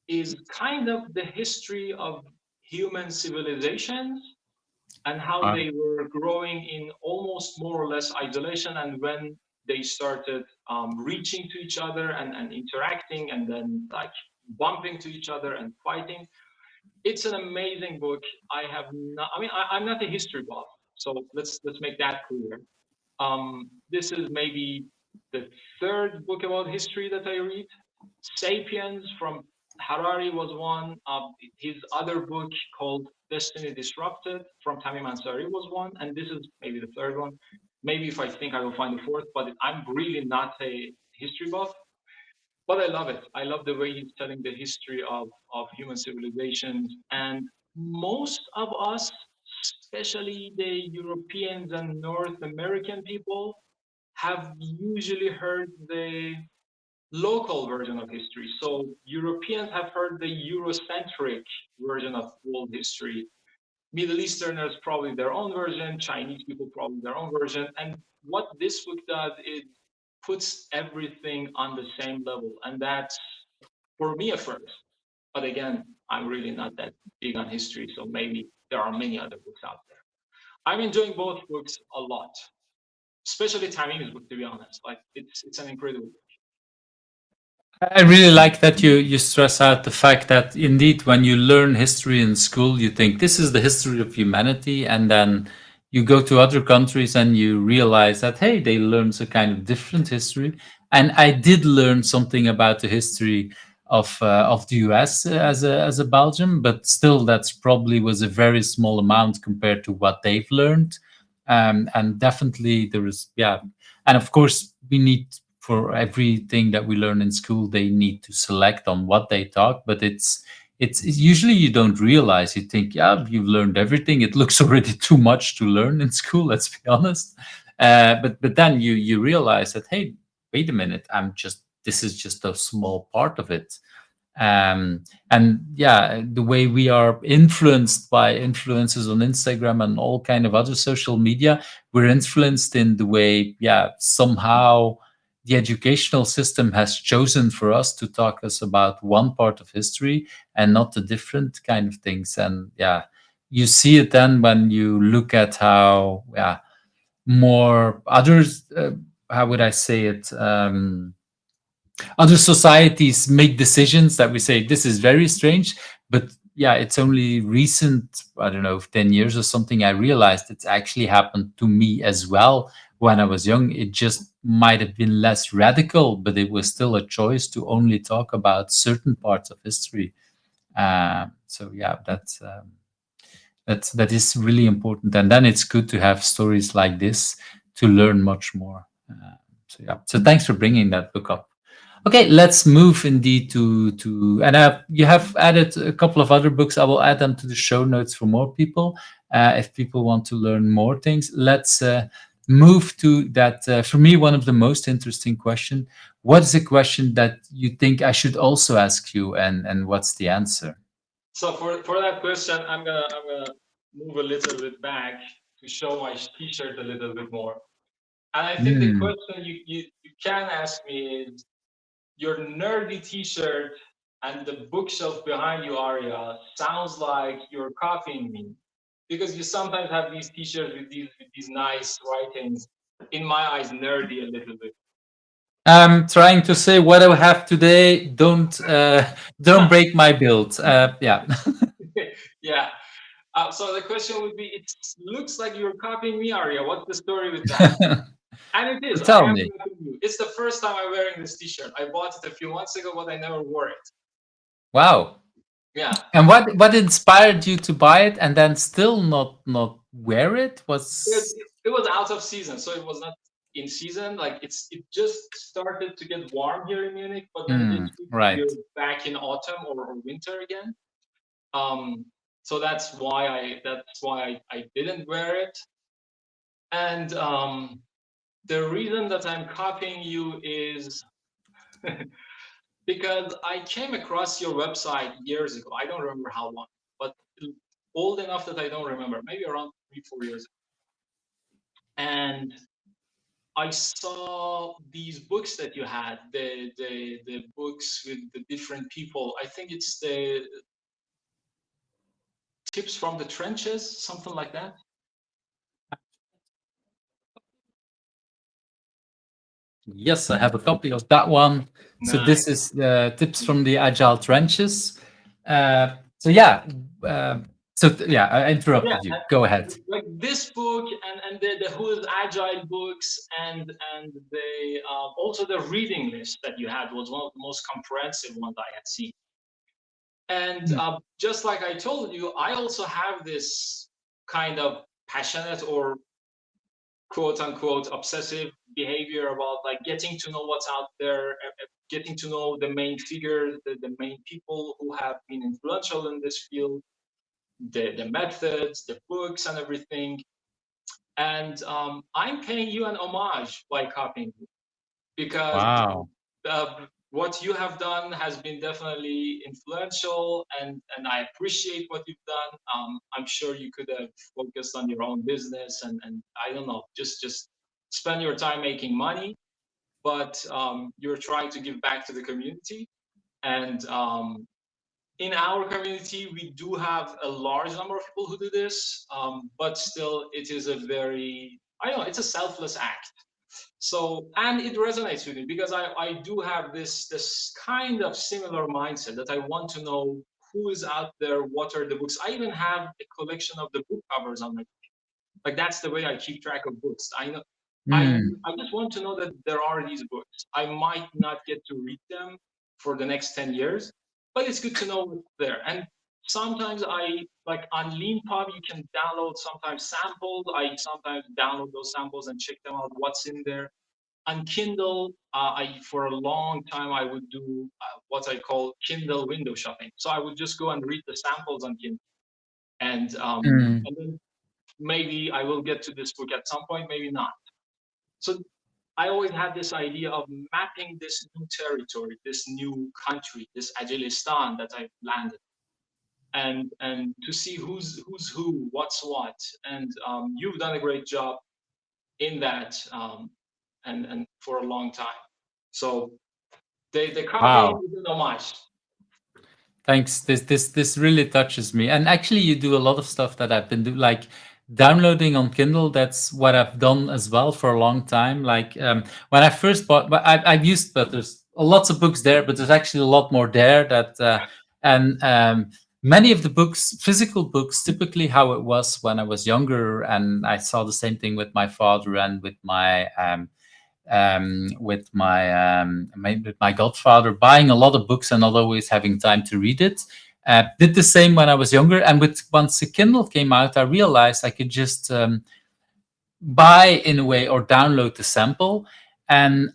is kind of the history of human civilizations and how Uh, they were growing in almost more or less isolation, and when they started reaching to each other and interacting and then like bumping to each other and fighting. It's an amazing book. I have not, I mean, I'm not a history buff, so let's make that clear. This is maybe the third book about history that I read. Sapiens from Harari was one. His other book called Destiny Disrupted from Tamim Ansari was one, and this is maybe the third one. Maybe if I think I will find the fourth, but I'm really not a history buff. But I love it. I love the way he's telling the history of human civilizations. And most of us, especially the Europeans and North American people, have usually heard the local version of history. So Europeans have heard the Eurocentric version of world history. Middle Easterners probably their own version, Chinese people probably their own version. And what this book does is puts everything on the same level. And that's for me a first. But again, I'm really not that big on history, so maybe there are many other books out there. I'm enjoying both books a lot, especially Tamim's book, to be honest. Like it's an incredible book. I really like that you stress out the fact that indeed, when you learn history in school, you think this is the history of humanity, and then you go to other countries and you realize that hey, they learned a kind of different history. And I did learn something about the history of the US as a Belgium, but still that's probably was a very small amount compared to what they've learned. And definitely there is, yeah, and of course we need, for everything that we learn in school, they need to select on what they talk, but it's usually you don't realize. You think, yeah, you've learned everything. It looks already too much to learn in school. Let's be honest. But then you realize that, hey, wait a minute, this is just a small part of it. And yeah, the way we are influenced by influencers on Instagram and all kind of other social media, we're influenced in the way, yeah, somehow the educational system has chosen for us to talk us about one part of history and not the different kind of things. And yeah, you see it then when you look at how, yeah, more others, how would I say it, other societies make decisions that we say this is very strange. But yeah, it's only recent, I don't know, 10 years or something, I realized it's actually happened to me as well. When I was young, it just might have been less radical, but it was still a choice to only talk about certain parts of history. So yeah, that is really important, and then it's good to have stories like this to learn much more. So yeah, so thanks for bringing that book up. Okay, let's move indeed to and you have added a couple of other books. I will add them to the show notes for more people, if people want to learn more things. Let's move to that. For me, one of the most interesting question: what is a question that you think I should also ask you, and what's the answer? So for that question, I'm gonna move a little bit back to show my T-shirt a little bit more. And I think the Hmm. question you can ask me is your nerdy T-shirt and the bookshelf behind you, Aria, sounds like you're copying me because you sometimes have these T-shirts with these nice writings. In my eyes, nerdy a little bit. I'm trying to say what I have today. Don't break my build. Yeah. Yeah. So the question would be: it looks like you're copying me, Aria. What's the story with that? And it is. I Tell am me. copying you. It's the first time I'm wearing this T-shirt. I bought it a few months ago, but I never wore it. Wow. Yeah. And what inspired you to buy it and then still not wear it? it, Was it was out of season, so it was not in season. Like it just started to get warm here in Munich, but then this week right. we're back in autumn or winter again. Um, so that's why I didn't wear it. And the reason that I'm copying you is because I came across your website years ago. I don't remember how long, but old enough that I don't remember, maybe around 3 4 years ago. And I saw these books that you had, the books with the different people. I think it's the tips from the trenches, something like that. Yes, I have a copy of that one. So this Nice. is the tips from the agile trenches. So yeah, yeah, I Yeah, interrupted you. Go ahead. like this book and the Who's Agile books and the also the reading list that you had was one of the most comprehensive ones I had seen. And just like I told you, I also have this kind of passionate or quote unquote obsessive behavior about like getting to know what's out there, getting to know the main figures, the main people who have been influential in this field, the methods, the books, and everything. And I'm paying you an homage by copying you because Wow. what you have done has been definitely influential, and I appreciate what you've done. I'm sure you could have focused on your own business and I don't know, just spend your time making money, but you're trying to give back to the community. And in our community, we do have a large number of people who do this, but still, it is a very, I don't know, it's a selfless act. So, and it resonates with me because I do have this kind of similar mindset that I want to know who is out there, what are the books. I even have a collection of the book covers on my, like that's the way I keep track of books. I know I Hmm. I just want to know that there are these books. I might not get to read them, for the next 10 years, but it's good to know what's there. And sometimes I like on LeanPub, you can download sometimes samples. I sometimes download those samples and check them out, what's in there. On Kindle, I for a long time I would do what I call Kindle window shopping. So I would just go and read the samples on Kindle, Mm. and then maybe I will get to this book at some point, maybe not. So I always had this idea of mapping this new territory, this new country, this Agilistan that I've landed, and to see who's who, what's what. And you've done a great job in that, and for a long time. So the coffee Wow. is an homage. Thanks. This really touches me. And actually, you do a lot of stuff that I've been doing, like downloading on Kindle. That's what I've done as well for a long time. Like when I first bought, but I've used, but there's lots of books there, but there's actually a lot more there. And many of the books, physical books, typically how it was when I was younger, and I saw the same thing with my father and with my godfather, buying a lot of books and not always having time to read it. Did the same when I was younger, and with once the Kindle came out, I realized I could just buy in a way or download the sample, and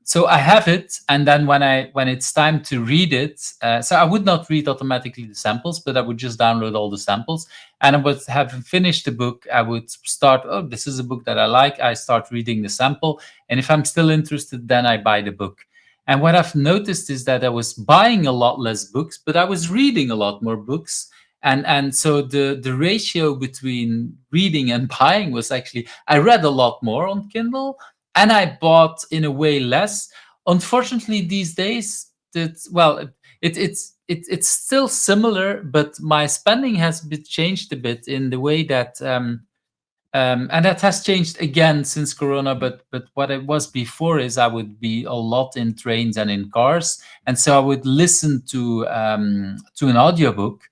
so I have it, and then when it's time to read it, so I would not read automatically the samples, but I would just download all the samples, and I would have finished the book. I would start, oh, this is a book that I like, I start reading the sample, and if I'm still interested, then I buy the book. And what I've noticed is that I was buying a lot less books, but I was reading a lot more books. And so the ratio between reading and buying was actually, I read a lot more on Kindle, and I bought in a way less. Unfortunately, these days, it's still similar, but my spending has been changed a bit in the way that and that has changed again since Corona. But what it was before is I would be a lot in trains and in cars, and so I would listen to an audiobook,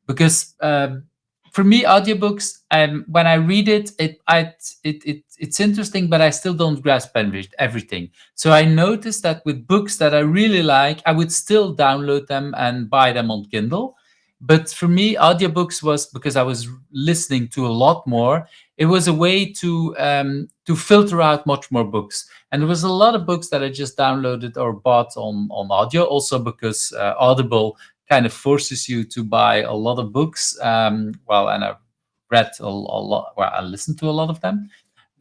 because for me, audiobooks, when I read it, it's interesting, but I still don't grasp everything. So I noticed that with books that I really like, I would still download them and buy them on Kindle. But for me, audiobooks was because I was listening to a lot more. It was a way to filter out much more books, and there was a lot of books that I just downloaded or bought on audio. Also because Audible kind of forces you to buy a lot of books. Well, and I read a lot. Well, I listened to a lot of them.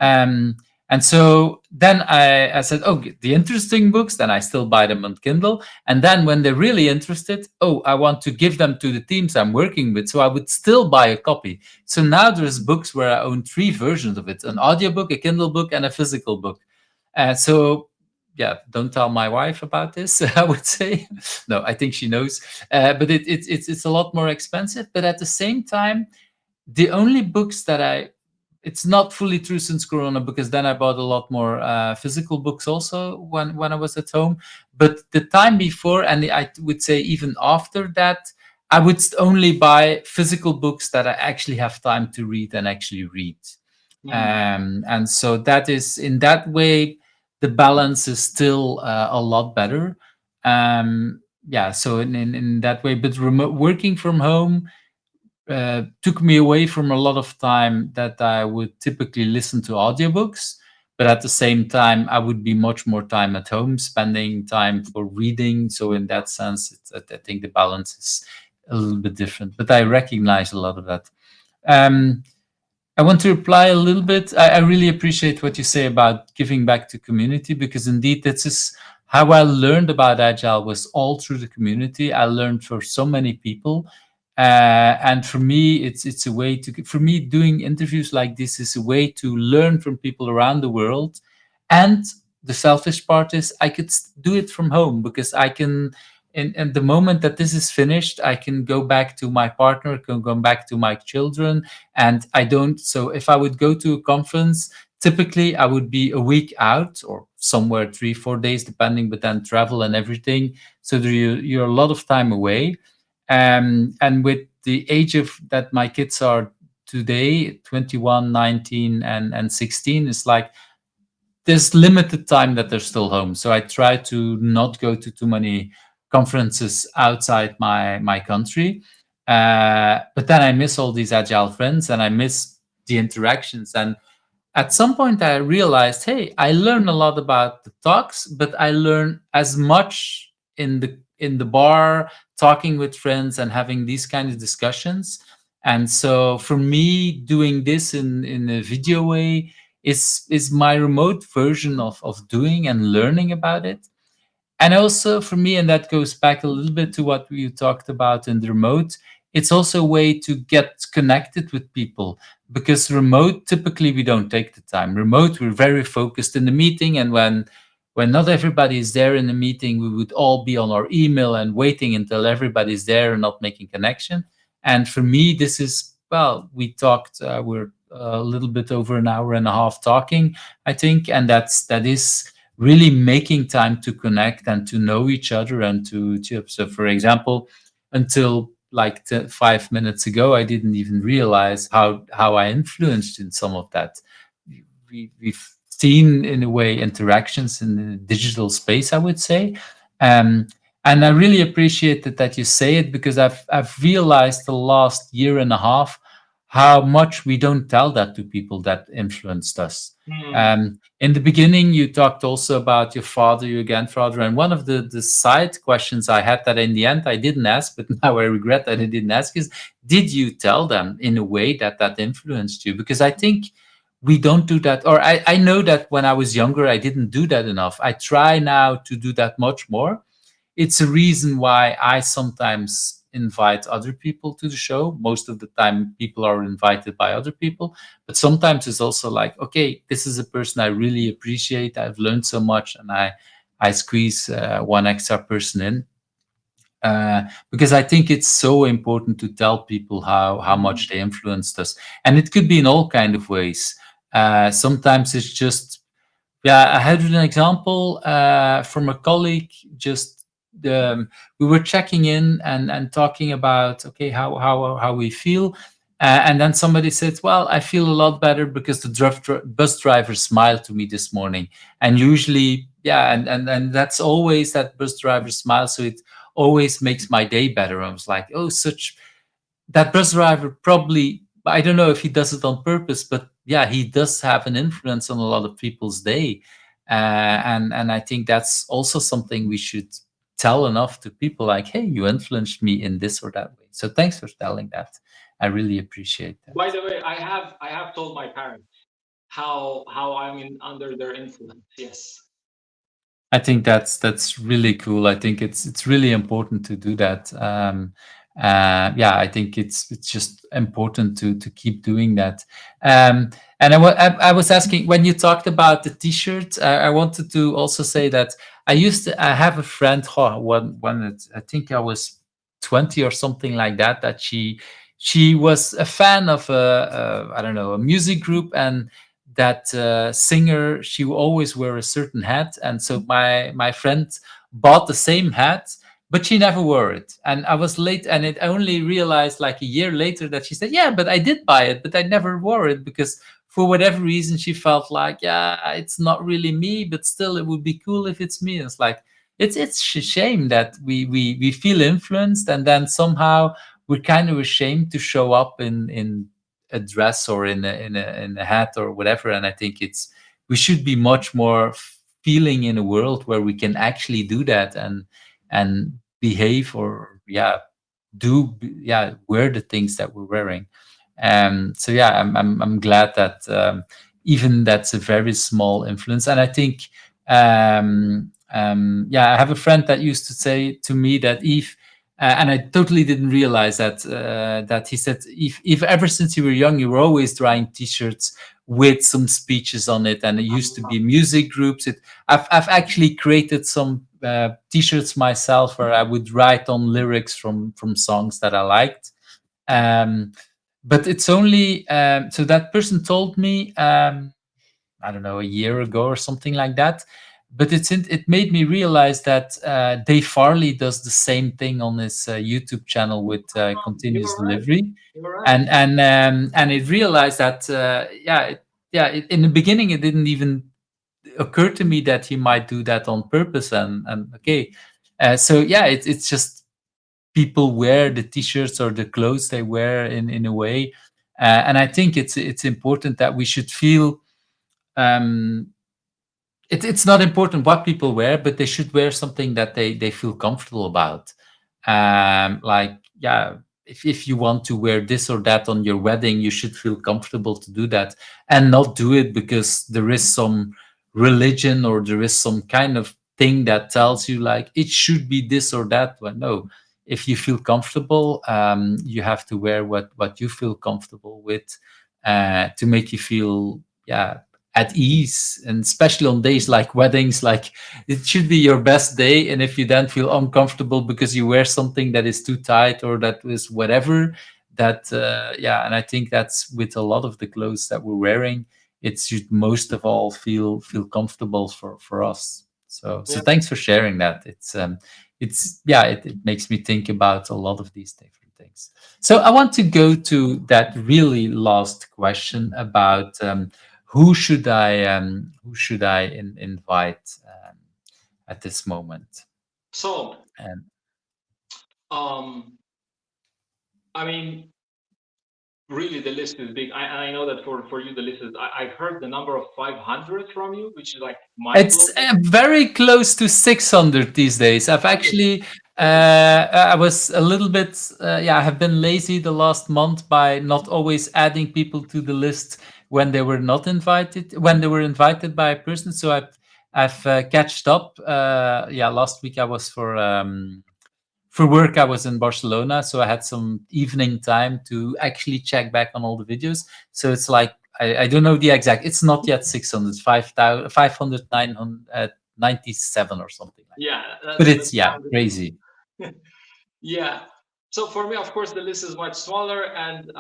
Um, and so then I said, oh, the interesting books, then I still buy them on Kindle. And then when they're really interested, oh, I want to give them to the teams I'm working with. So I would still buy a copy. So now there's books where I own three versions of it: an audiobook, a Kindle book, and a physical book. So yeah, don't tell my wife about this, I would say. No, I think she knows. But it's a lot more expensive. But at the same time, the only books that it's not fully true since Corona, because then I bought a lot more physical books also when I was at home. But the time before, and I would say even after that, I would only buy physical books that I actually have time to read and actually read. Mm. And so that is, in that way, the balance is still a lot better. Yeah, so in that way, but remote working from home took me away from a lot of time that I would typically listen to audiobooks. But at the same time, I would be much more time at home, spending time for reading. So in that sense, I think the balance is a little bit different. But I recognize a lot of that. Um, I want to reply a little bit. I really appreciate what you say about giving back to community, because indeed, this is how I learned about Agile, was all through the community. I learned for so many people. And for me, it's a way to, for me, doing interviews like this is a way to learn from people around the world. And the selfish part is I could do it from home, because I can, in the moment that this is finished, I can go back to my partner, can go back to my children, and I don't. So if I would go to a conference, typically I would be a week out or somewhere 3 4 days depending, but then travel and everything, so you're a lot of time away. And with the age of that my kids are today, 21, 19, and 16, it's like there's limited time that they're still home. So I try to not go to too many conferences outside my country. But then I miss all these agile friends, and I miss the interactions. And at some point I realized, hey, I learn a lot about the talks, but I learn as much in the bar, talking with friends and having these kind of discussions. And so for me, doing this in a video way is my remote version of doing and learning about it. And also for me, and that goes back a little bit to what you talked about in the remote, it's also a way to get connected with people, because remote, typically we don't take the time. Remote, we're very focused in the meeting, and when not everybody is there in the meeting, we would all be on our email and waiting until everybody's there and not making connection. And for me, this is, well, we talked, we're a little bit over an hour and a half talking, I think, and that is really making time to connect and to know each other and to so for example, until like 5 minutes ago, I didn't even realize how I influenced in some of that. We've seen, in a way, interactions in the digital space, I would say. um, and I really appreciated that you say it, because I've realized the last year and a half how much we don't tell that to people that influenced us. Mm. In the beginning, you talked also about your father, your grandfather, and one of the side questions I had that in the end I didn't ask, but now I regret that I didn't ask, is did you tell them in a way that that influenced you? Because I think we don't do that, or I know that when I was younger, I didn't do that enough. I try now to do that much more. It's a reason why I sometimes invite other people to the show. Most of the time, people are invited by other people, but sometimes it's also like, okay, this is a person I really appreciate. I've learned so much, and I squeeze one extra person in, because I think it's so important to tell people how much Mm. they influenced us, and it could be in all kind of ways. Sometimes it's just, yeah, I had an example from a colleague. Just we were checking in and talking about, okay, how we feel, and then somebody said, "Well, I feel a lot better because the bus driver smiled to me this morning." And usually, yeah, and that's always that bus driver smile, so it always makes my day better. I was like, "Oh, such that bus driver probably, I don't know if he does it on purpose, but yeah, he does have an influence on a lot of people's day." And I think that's also something we should tell enough to people, like, hey, you influenced me in this or that way. So thanks for telling that. I really appreciate that. By the way, I have told my parents how I'm under their influence. Yes. I think that's really cool. I think it's really important to do that. Yeah, I think it's just important to keep doing that. And I was asking, when you talked about the T-shirt, I wanted to also say that I have a friend, I think I was 20 or something like that, that she was a fan of I don't know, a music group, and that singer, she will always wear a certain hat, and so my friend bought the same hat, but she never wore it. And I was late, and it only realized like a year later that she said, yeah, but I did buy it, but I never wore it, because for whatever reason she felt like, yeah, it's not really me, but still it would be cool if it's me. It's like, it's a shame that we feel influenced, and then somehow we're kind of ashamed to show up in a dress or in a hat or whatever. And I think we should be much more feeling in a world where we can actually do that and behave, or yeah, yeah, wear the things that we're wearing. So yeah, I'm glad that even that's a very small influence. And I think yeah, I have a friend that used to say to me that if and I totally didn't realize that he said, if ever since you were young, you were always drawing T-shirts with some speeches on it, and it used to be music groups. I've actually created some T-shirts myself where I would write on lyrics from songs that I liked. Um, but it's only so that person told me, I don't know, a year ago or something like that. But it made me realize that Dave Farley does the same thing on his YouTube channel with continuous You're right. delivery, You're right. and it realized that in the beginning it didn't even occur to me that he might do that on purpose, and okay, So yeah, it's just people wear the t-shirts or the clothes they wear in a way, and I think it's important that we should feel, um, it's not important what people wear, but they should wear something that they feel comfortable about. Like, yeah, if you want to wear this or that on your wedding, you should feel comfortable to do that, and not do it because there is some religion or there is some kind of thing that tells you like it should be this or that. Well, no, if you feel comfortable, you have to wear what you feel comfortable with, to make you feel, yeah, at ease, and especially on days like weddings, like it should be your best day. And if you then feel uncomfortable because you wear something that is too tight or that is whatever, that yeah, and I think that's with a lot of the clothes that we're wearing, it should most of all feel comfortable for us. So Yeah. thanks for sharing that. It's yeah, it makes me think about a lot of these different things. So I want to go to that really last question about, who should I invite, at this moment? So, And um, I mean, really, the list is big. I know that for you, the list is. I've heard the number of 500 from you, which is like mind it's blowing. very close to 600 these days. I've Okay, actually, okay. I was a little bit, yeah, I have been lazy the last month by not always adding people to the list when they were not invited, when they were invited by a person. So I've catched up. Yeah, last week I was for work. I was in Barcelona, so I had some evening time to actually check back on all the videos. So it's like, I don't know the exact. It's not yet 600, 5,000, 597 or something like that. Yeah, But that's it's, yeah, kind of crazy. yeah. So for me, of course, the list is much smaller, and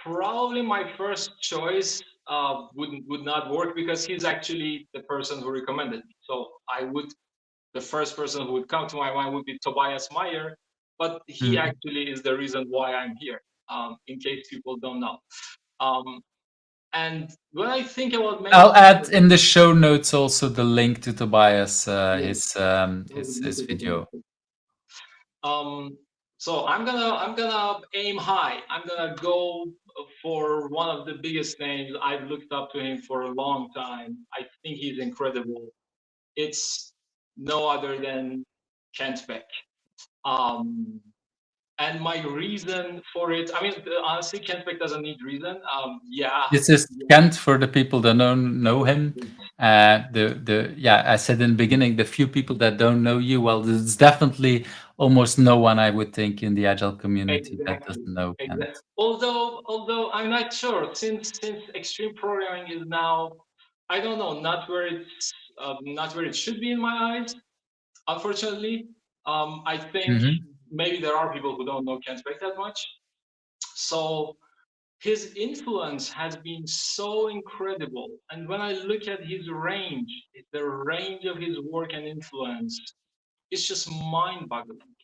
probably my first choice would not work because he's actually the person who recommended me. So I would the first person who would come to my mind would be Tobias Meyer, but he Mm. actually is the reason why I'm here. In case people don't know. Um, and when I think about many I'll add people, in the show notes also the link to Tobias, yeah, his video. Um, so I'm gonna aim high. I'm gonna go for one of the biggest names. I've looked up to him for a long time. I think he's incredible. It's no other than Kent Beck. Um, and my reason for it, I mean, honestly, Kent Beck doesn't need reason. Yeah, This is Kent for the people that don't know him. The Yeah, I said in the beginning, the few people that don't know you, well, there's definitely almost no one I would think in the agile community that exactly, doesn't know exactly. Kent. Although I'm not sure, since extreme programming is now, I don't know, not where it should be in my eyes. Unfortunately, I think Hmm. maybe there are people who don't know Kent Beck that much. So his influence has been so incredible, and when I look at his range, the range of his work and influence, it's just mind-boggling.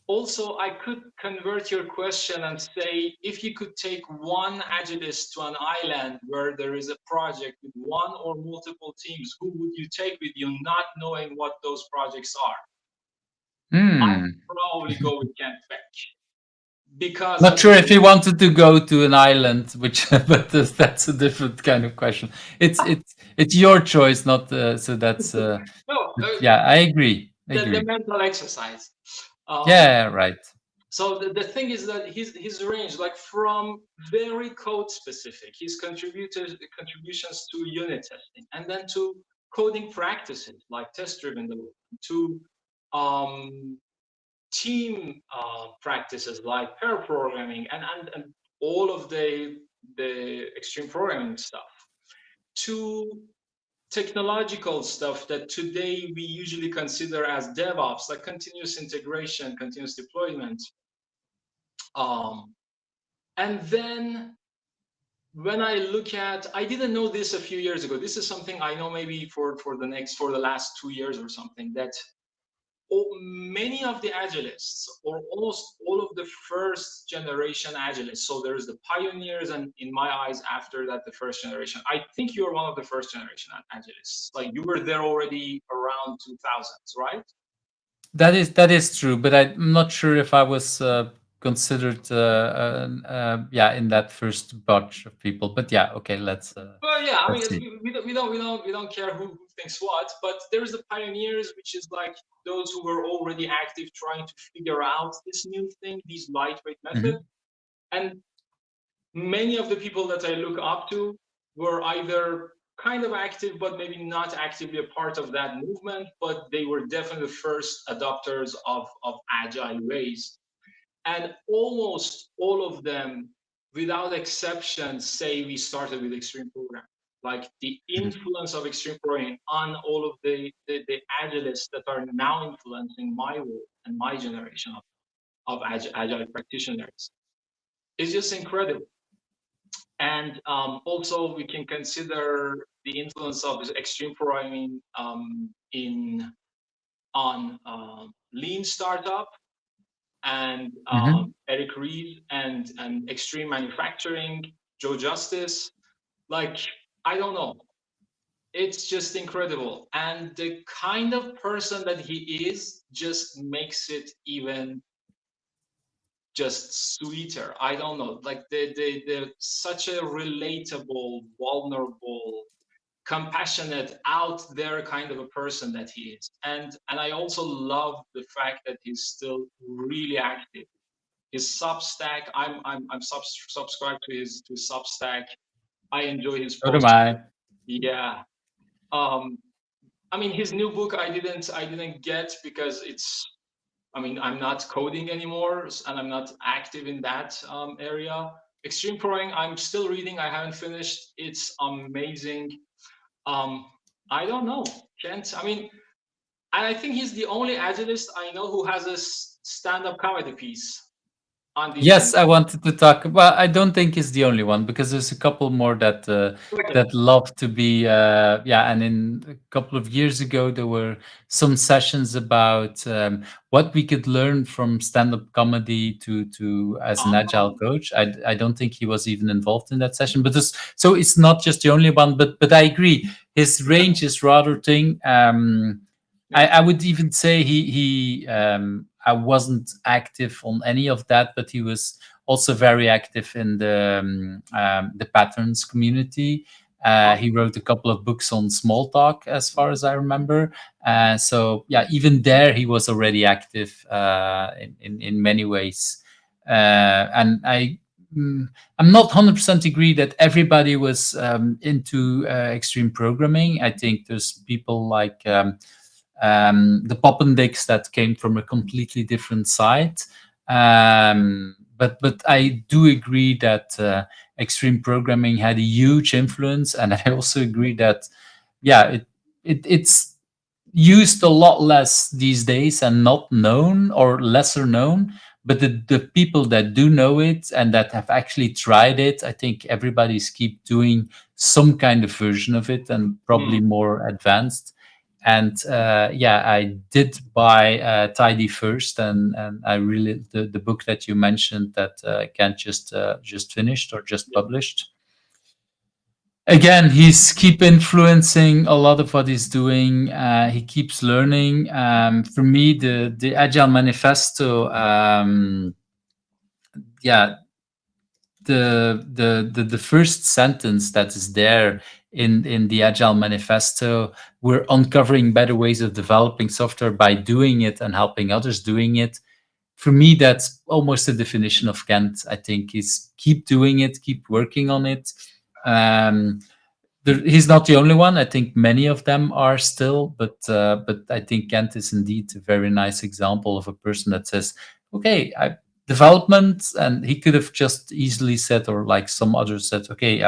Also, I could convert your question and say, if you could take one agilist to an island where there is a project with one or multiple teams, who would you take with you, not knowing what those projects are? I'd Hmm. probably go with Kent Beck because Not of sure his. if he wanted to go to an island, which, but that's a different kind of question. It's your choice, not, so that's, No, but yeah, I agree. I the agree. mental exercise. Um, Yeah, right. so the thing is that his range, like from very code specific, his contributions to unit testing, and then to coding practices like test driven development, to um, team practices like pair programming, and all of the extreme programming stuff, to technological stuff that today we usually consider as DevOps, like continuous integration, continuous deployment. Um, and then when I look at, I didn't know this a few years ago. This is something I know maybe for the last 2 years or something, that many of the agilists, or almost all of the first generation agilists, so there's the pioneers, and in my eyes after that the first generation, I think you're one of the first generation agilists, like you were there already around 2000s, right? That is true, but I'm not sure if I was considered, yeah, in that first batch of people. But yeah, okay, Well, yeah, I let's mean, see. we don't care who thinks what, but there is the pioneers, which is like those who were already active, trying to figure out this new thing, these lightweight methods. Hmm. And many of the people that I look up to were either kind of active, but maybe not actively a part of that movement, but they were definitely the first adopters of agile ways. And almost all of them, without exception, say we started with extreme programming. Like the influence of extreme programming on all of the agilists that are now influencing my world and my generation of agile practitioners is just incredible. And also, we can consider the influence of extreme programming in on lean startup and Hmm. Eric Reed and extreme manufacturing, Joe Justice. Like, I don't know. It's just incredible. And the kind of person that he is just makes it even just sweeter. I don't know. Like they're such a relatable, vulnerable, compassionate, out there kind of a person that he is. And I also love the fact that he's still really active. His Substack, I'm subscribed to his Substack. I enjoy his So do posts. I. Yeah. Um, I mean, his new book I didn't get because it's. I mean, I'm not coding anymore, and I'm not active in that area. Extreme Programming, I'm still reading. I haven't finished. It's amazing. Um, I don't know, Kent. I mean, and I think he's the only agilist I know who has a stand-up comedy piece on these things. Yes, I wanted to talk. Well, I don't think it's the only one because there's a couple more Okay. that love to be. Yeah, and in a couple of years ago, there were some sessions about what we could learn from stand-up comedy to as an agile Um, coach. I don't think he was even involved in that session, but so it's not just the only one. But I agree, his yeah, range is rather thing. yeah. I would even say he I wasn't active on any of that, but he was also very active in the patterns community. He wrote a couple of books on small talk, as far as I remember. So yeah, even there he was already active in many ways. And mm, I'm not 100% agree that everybody was into extreme programming. I think there's people like the Poppendicks that came from a completely different side. But I do agree that extreme programming had a huge influence, and I also agree that yeah, it's used a lot less these days and not known or lesser known. But the people that do know it and that have actually tried it, I think everybody's keep doing some kind of version of it and probably Mm, more advanced. And yeah, I did buy Tidy first, and I really the book that you mentioned that Kent just finished or just yeah. published. Again, he's keep influencing a lot of what he's doing. He keeps learning. For me, the Agile Manifesto, yeah, the first sentence that is there in the Agile Manifesto, we're uncovering better ways of developing software by doing it and helping others doing it. For me, that's almost the definition of Kent. I think is keep doing it, keep working on it. Um, he's not the only one. I think many of them are still, but I think Kent is indeed a very nice example of a person that says, "Okay, development," and he could have just easily said, or like some others said, "Okay,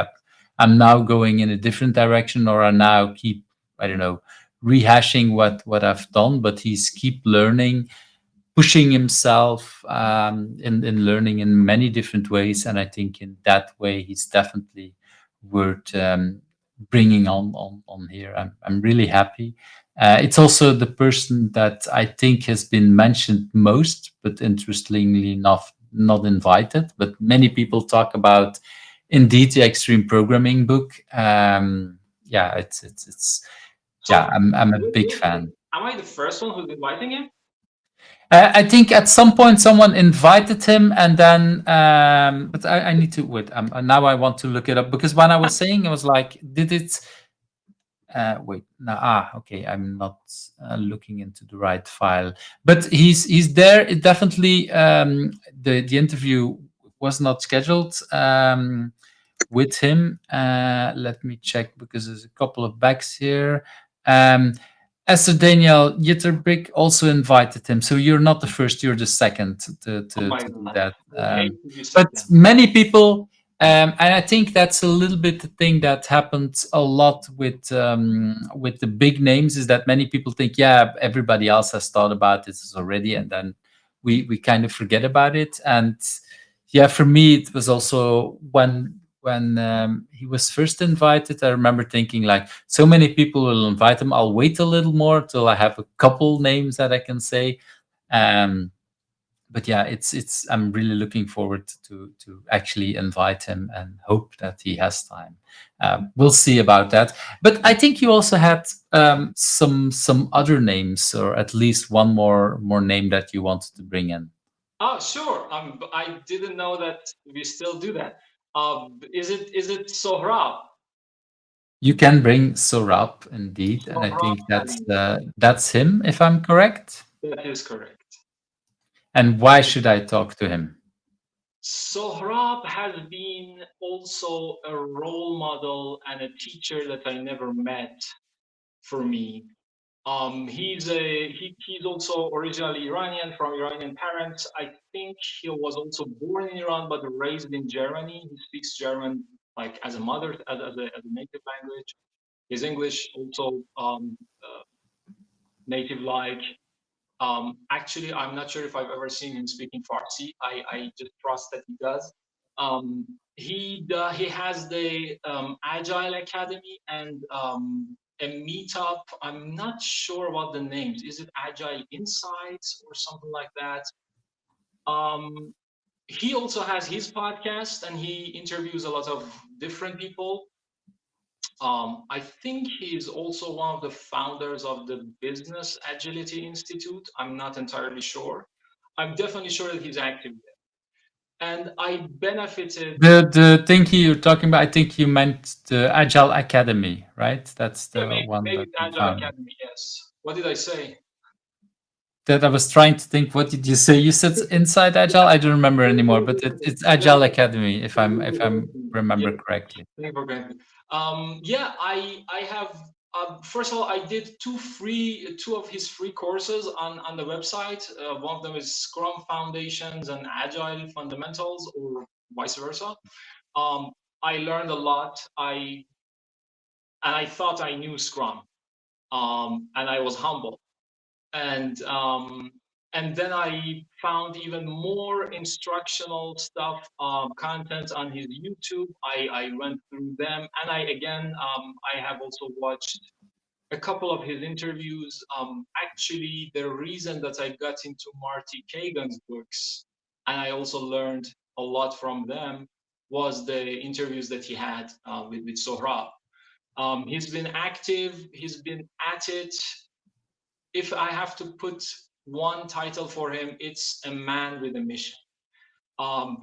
I'm now going in a different direction, or I now keep, I don't know, rehashing what I've done." But he's keep learning, pushing himself in learning in many different ways. And I think in that way, he's definitely worth bringing on here. I'm really happy. It's also the person that I think has been mentioned most, but interestingly enough, not invited. But many people talk about indeed the extreme programming book. Yeah, it's yeah, So, I'm a big fan. am I the first one who's inviting him? I think at some point someone invited him, and then, but I need to wait. Now I want to look it up because when I was saying, I was like, did it? Wait, no, okay. I'm not looking into the right file, but he's there. It definitely, the interview was not scheduled with him. Let me check because there's a couple of backs here. Um, Esther Daniel Jitterbeek also invited him, so you're not the first; you're the second Oh my to do God, that. I hate to be But second. many people, and I think that's a little bit the thing that happens a lot with the big names, is that many people think, yeah, everybody else has thought about this already, and then we kind of forget about it. And yeah, for me, it was also when he was first invited. I remember thinking like, so many people will invite him. I'll wait a little more till I have a couple names that I can say. Um, but yeah, it's I'm really looking forward to actually invite him and hope that he has time. We'll see about that. But I think you also had some other names, or at least one more name that you wanted to bring in. Oh, sure. I didn't know that we still do that. Is it Sohrab? You can bring Sorab indeed, and I Sohrab think Ali. that's him, if I'm correct. That is correct. And why should I talk to him? Sohrab has been also a role model and a teacher that I never met for me. He's also originally Iranian, from Iranian parents. I think he was also born in Iran but raised in Germany. He speaks German like as a mother, as a native language. His English also native like. Actually, I'm not sure if I've ever seen him speaking Farsi. I just trust that he does. He has the Agile Academy and a meetup. I'm not sure about the names. Is it Agile Insights or something like that? Um, he also has his podcast and he interviews a lot of different people. I think he's also one of the founders of the Business Agility Institute. I'm not entirely sure. I'm definitely sure that he's active there. And I benefited, The thing you're talking about, I think you meant the Agile Academy, right? That's yeah, the one maybe that it's you Agile found. Academy, yes. What did I say? That I was trying to think. What did you say? You said inside Agile. I don't remember anymore, but it's Agile Academy, if I'm remember Yes, correctly. thank you for granted. Yeah, I have. First of all, I did two of his free courses on the website. One of them is Scrum Foundations and Agile Fundamentals, or vice versa. Um, I learned a lot. I thought I knew Scrum, and I was humble. And then I found even more instructional stuff, content on his YouTube. I went through them, and I have also watched a couple of his interviews. Actually, the reason that I got into Marty Kagan's books, and I also learned a lot from them, was the interviews that he had with Sohrab. He's been active. He's been at it. If I have to put one title for him, it's a man with a mission.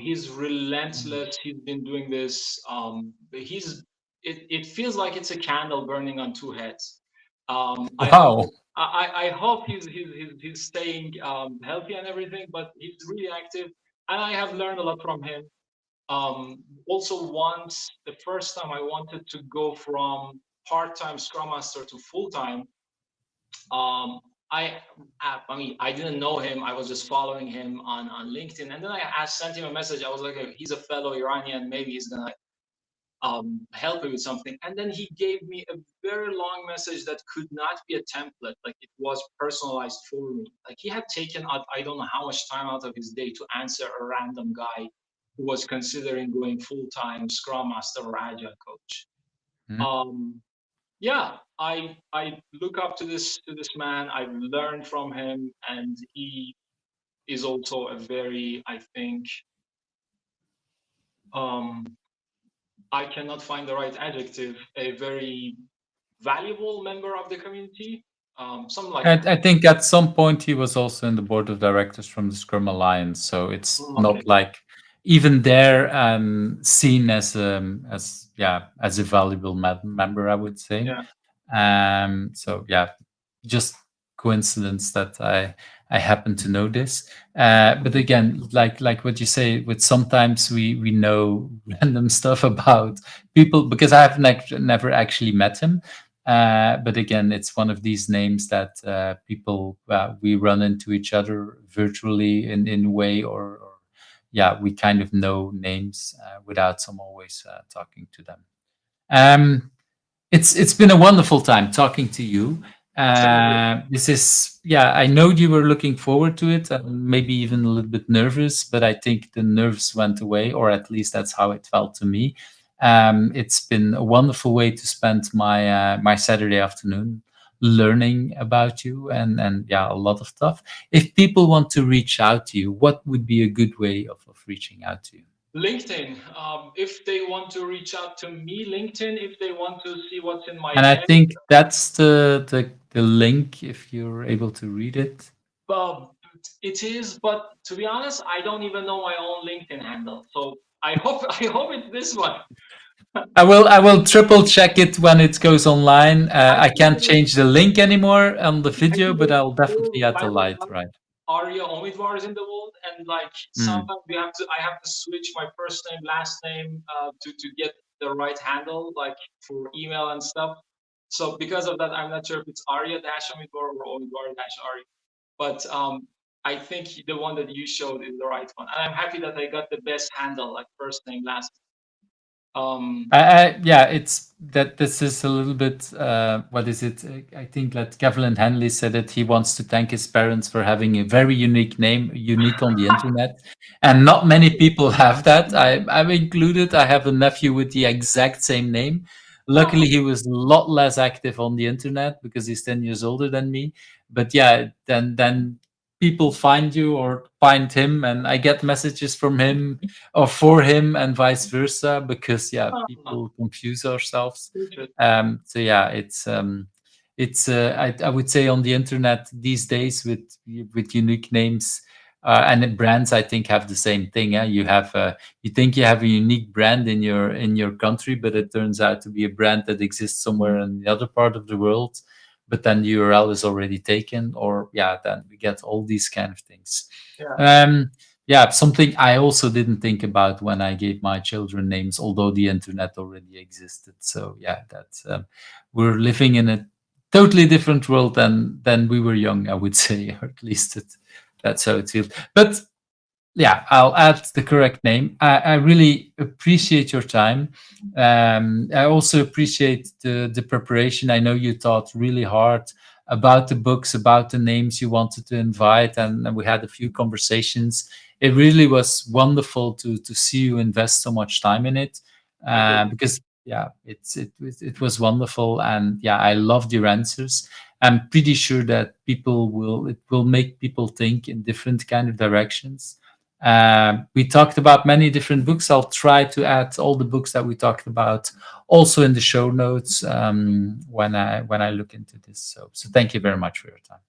He's relentless. He's been doing this. It feels like it's a candle burning on two heads. I Wow. hope I hope he's staying healthy and everything, but he's really active, and I have learned a lot from him. Also, once the first time I wanted to go from part-time Scrum Master to full-time, um, I, I mean, I didn't know him. I was just following him on LinkedIn, and then sent him a message. I was like, "Okay, he's a fellow Iranian. Maybe he's gonna help me with something." And then he gave me a very long message that could not be a template. Like, it was personalized for me. Like, he had taken out, I don't know how much time out of his day to answer a random guy who was considering going full time Scrum Master or Agile coach. Mhm. Um, yeah, I look up to this man. I've learned from him, and he is also a very, I think, um, I cannot find the right adjective, a very valuable member of the community. Something like that. I think at some point he was also in the board of directors from the Scrum Alliance, so it's Okay. not like even there seen as yeah as a valuable member, I would say. Yeah. So yeah, just coincidence that I happen to know this. But again, like what you say, with sometimes we know random stuff about people because I have never actually met him. But again, it's one of these names that people we run into each other virtually in a way, or yeah, we kind of know names without some always talking to them. Um, it's been a wonderful time talking to you. Same here. This is yeah. I know you were looking forward to it, maybe even a little bit nervous, but I think the nerves went away, or at least that's how it felt to me. It's been a wonderful way to spend my Saturday afternoon learning about you and yeah, a lot of stuff. If people want to reach out to you, what would be a good way of reaching out to you? LinkedIn. If they want to reach out to me, LinkedIn. If they want to see what's in my And I head, think that's the link if you're able to read it. uh, it is. But to be honest, I don't even know my own LinkedIn handle. So I hope I hope it's this one. I will triple check it when it goes online. I I think can't change the link anymore on the I video, think but it's I'll definitely still add the kind of light, like right? Aria Omidvar is in the world, and like Mm. sometimes I have to switch my first name, last name to get the right handle, like for email and stuff. So because of that, I'm not sure if it's Aria dash Omidvar or Omidvar dash Aria. But I think the one that you showed is the right one, and I'm happy that I got the best handle, like first name, last name. Yeah, it's that this is a little bit what is it? I think that Kevin Henley said that he wants to thank his parents for having a very unique name, unique on the internet, and not many people have that. I'm included. I have a nephew with the exact same name. Oh, Luckily, he was a lot less active on the internet because he's 10 years older than me. But yeah, then people find you or find him, and I get messages from him or for him and vice versa because yeah oh, people confuse ourselves. interesting. So yeah it's I would say on the internet these days with unique names and the brands I think have the same thing. Yeah, you have you think you have a unique brand in your country, but it turns out to be a brand that exists somewhere in the other part of the world, but then the URL is already taken, or yeah, then we get all these kind of things. Yeah, um yeah, something I also didn't think about when I gave my children names, although the internet already existed. So yeah, that's we're living in a totally different world than we were young, I would say, or at least that's how it feels. But yeah, I'll add the correct name. I really appreciate your time. I also appreciate the preparation. I know you thought really hard about the books, about the names you wanted to invite, and we had a few conversations. It really was wonderful to see you invest so much time in it, thank you. because yeah, it was wonderful, and yeah, I loved your answers. I'm pretty sure that people will it will make people think in different kind of directions. We talked about many different books. I'll try to add all the books that we talked about also in the show notes when I look into this. So thank you very much for your time,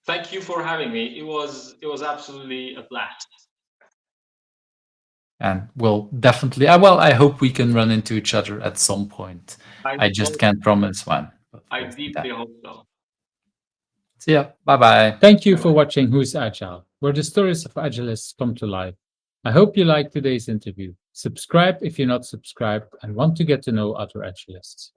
Thank you for having me. It was absolutely a blast. and we'll definitely. Well, I hope we can run into each other at some point. I I just hope, can't promise when, but I we'll see deeply that. hope so. See ya. Bye bye. Thank you Bye for bye. watching Who's Agile, where the stories of Agilists come to life. I hope you liked today's interview. Subscribe if you're not subscribed and want to get to know other Agilists.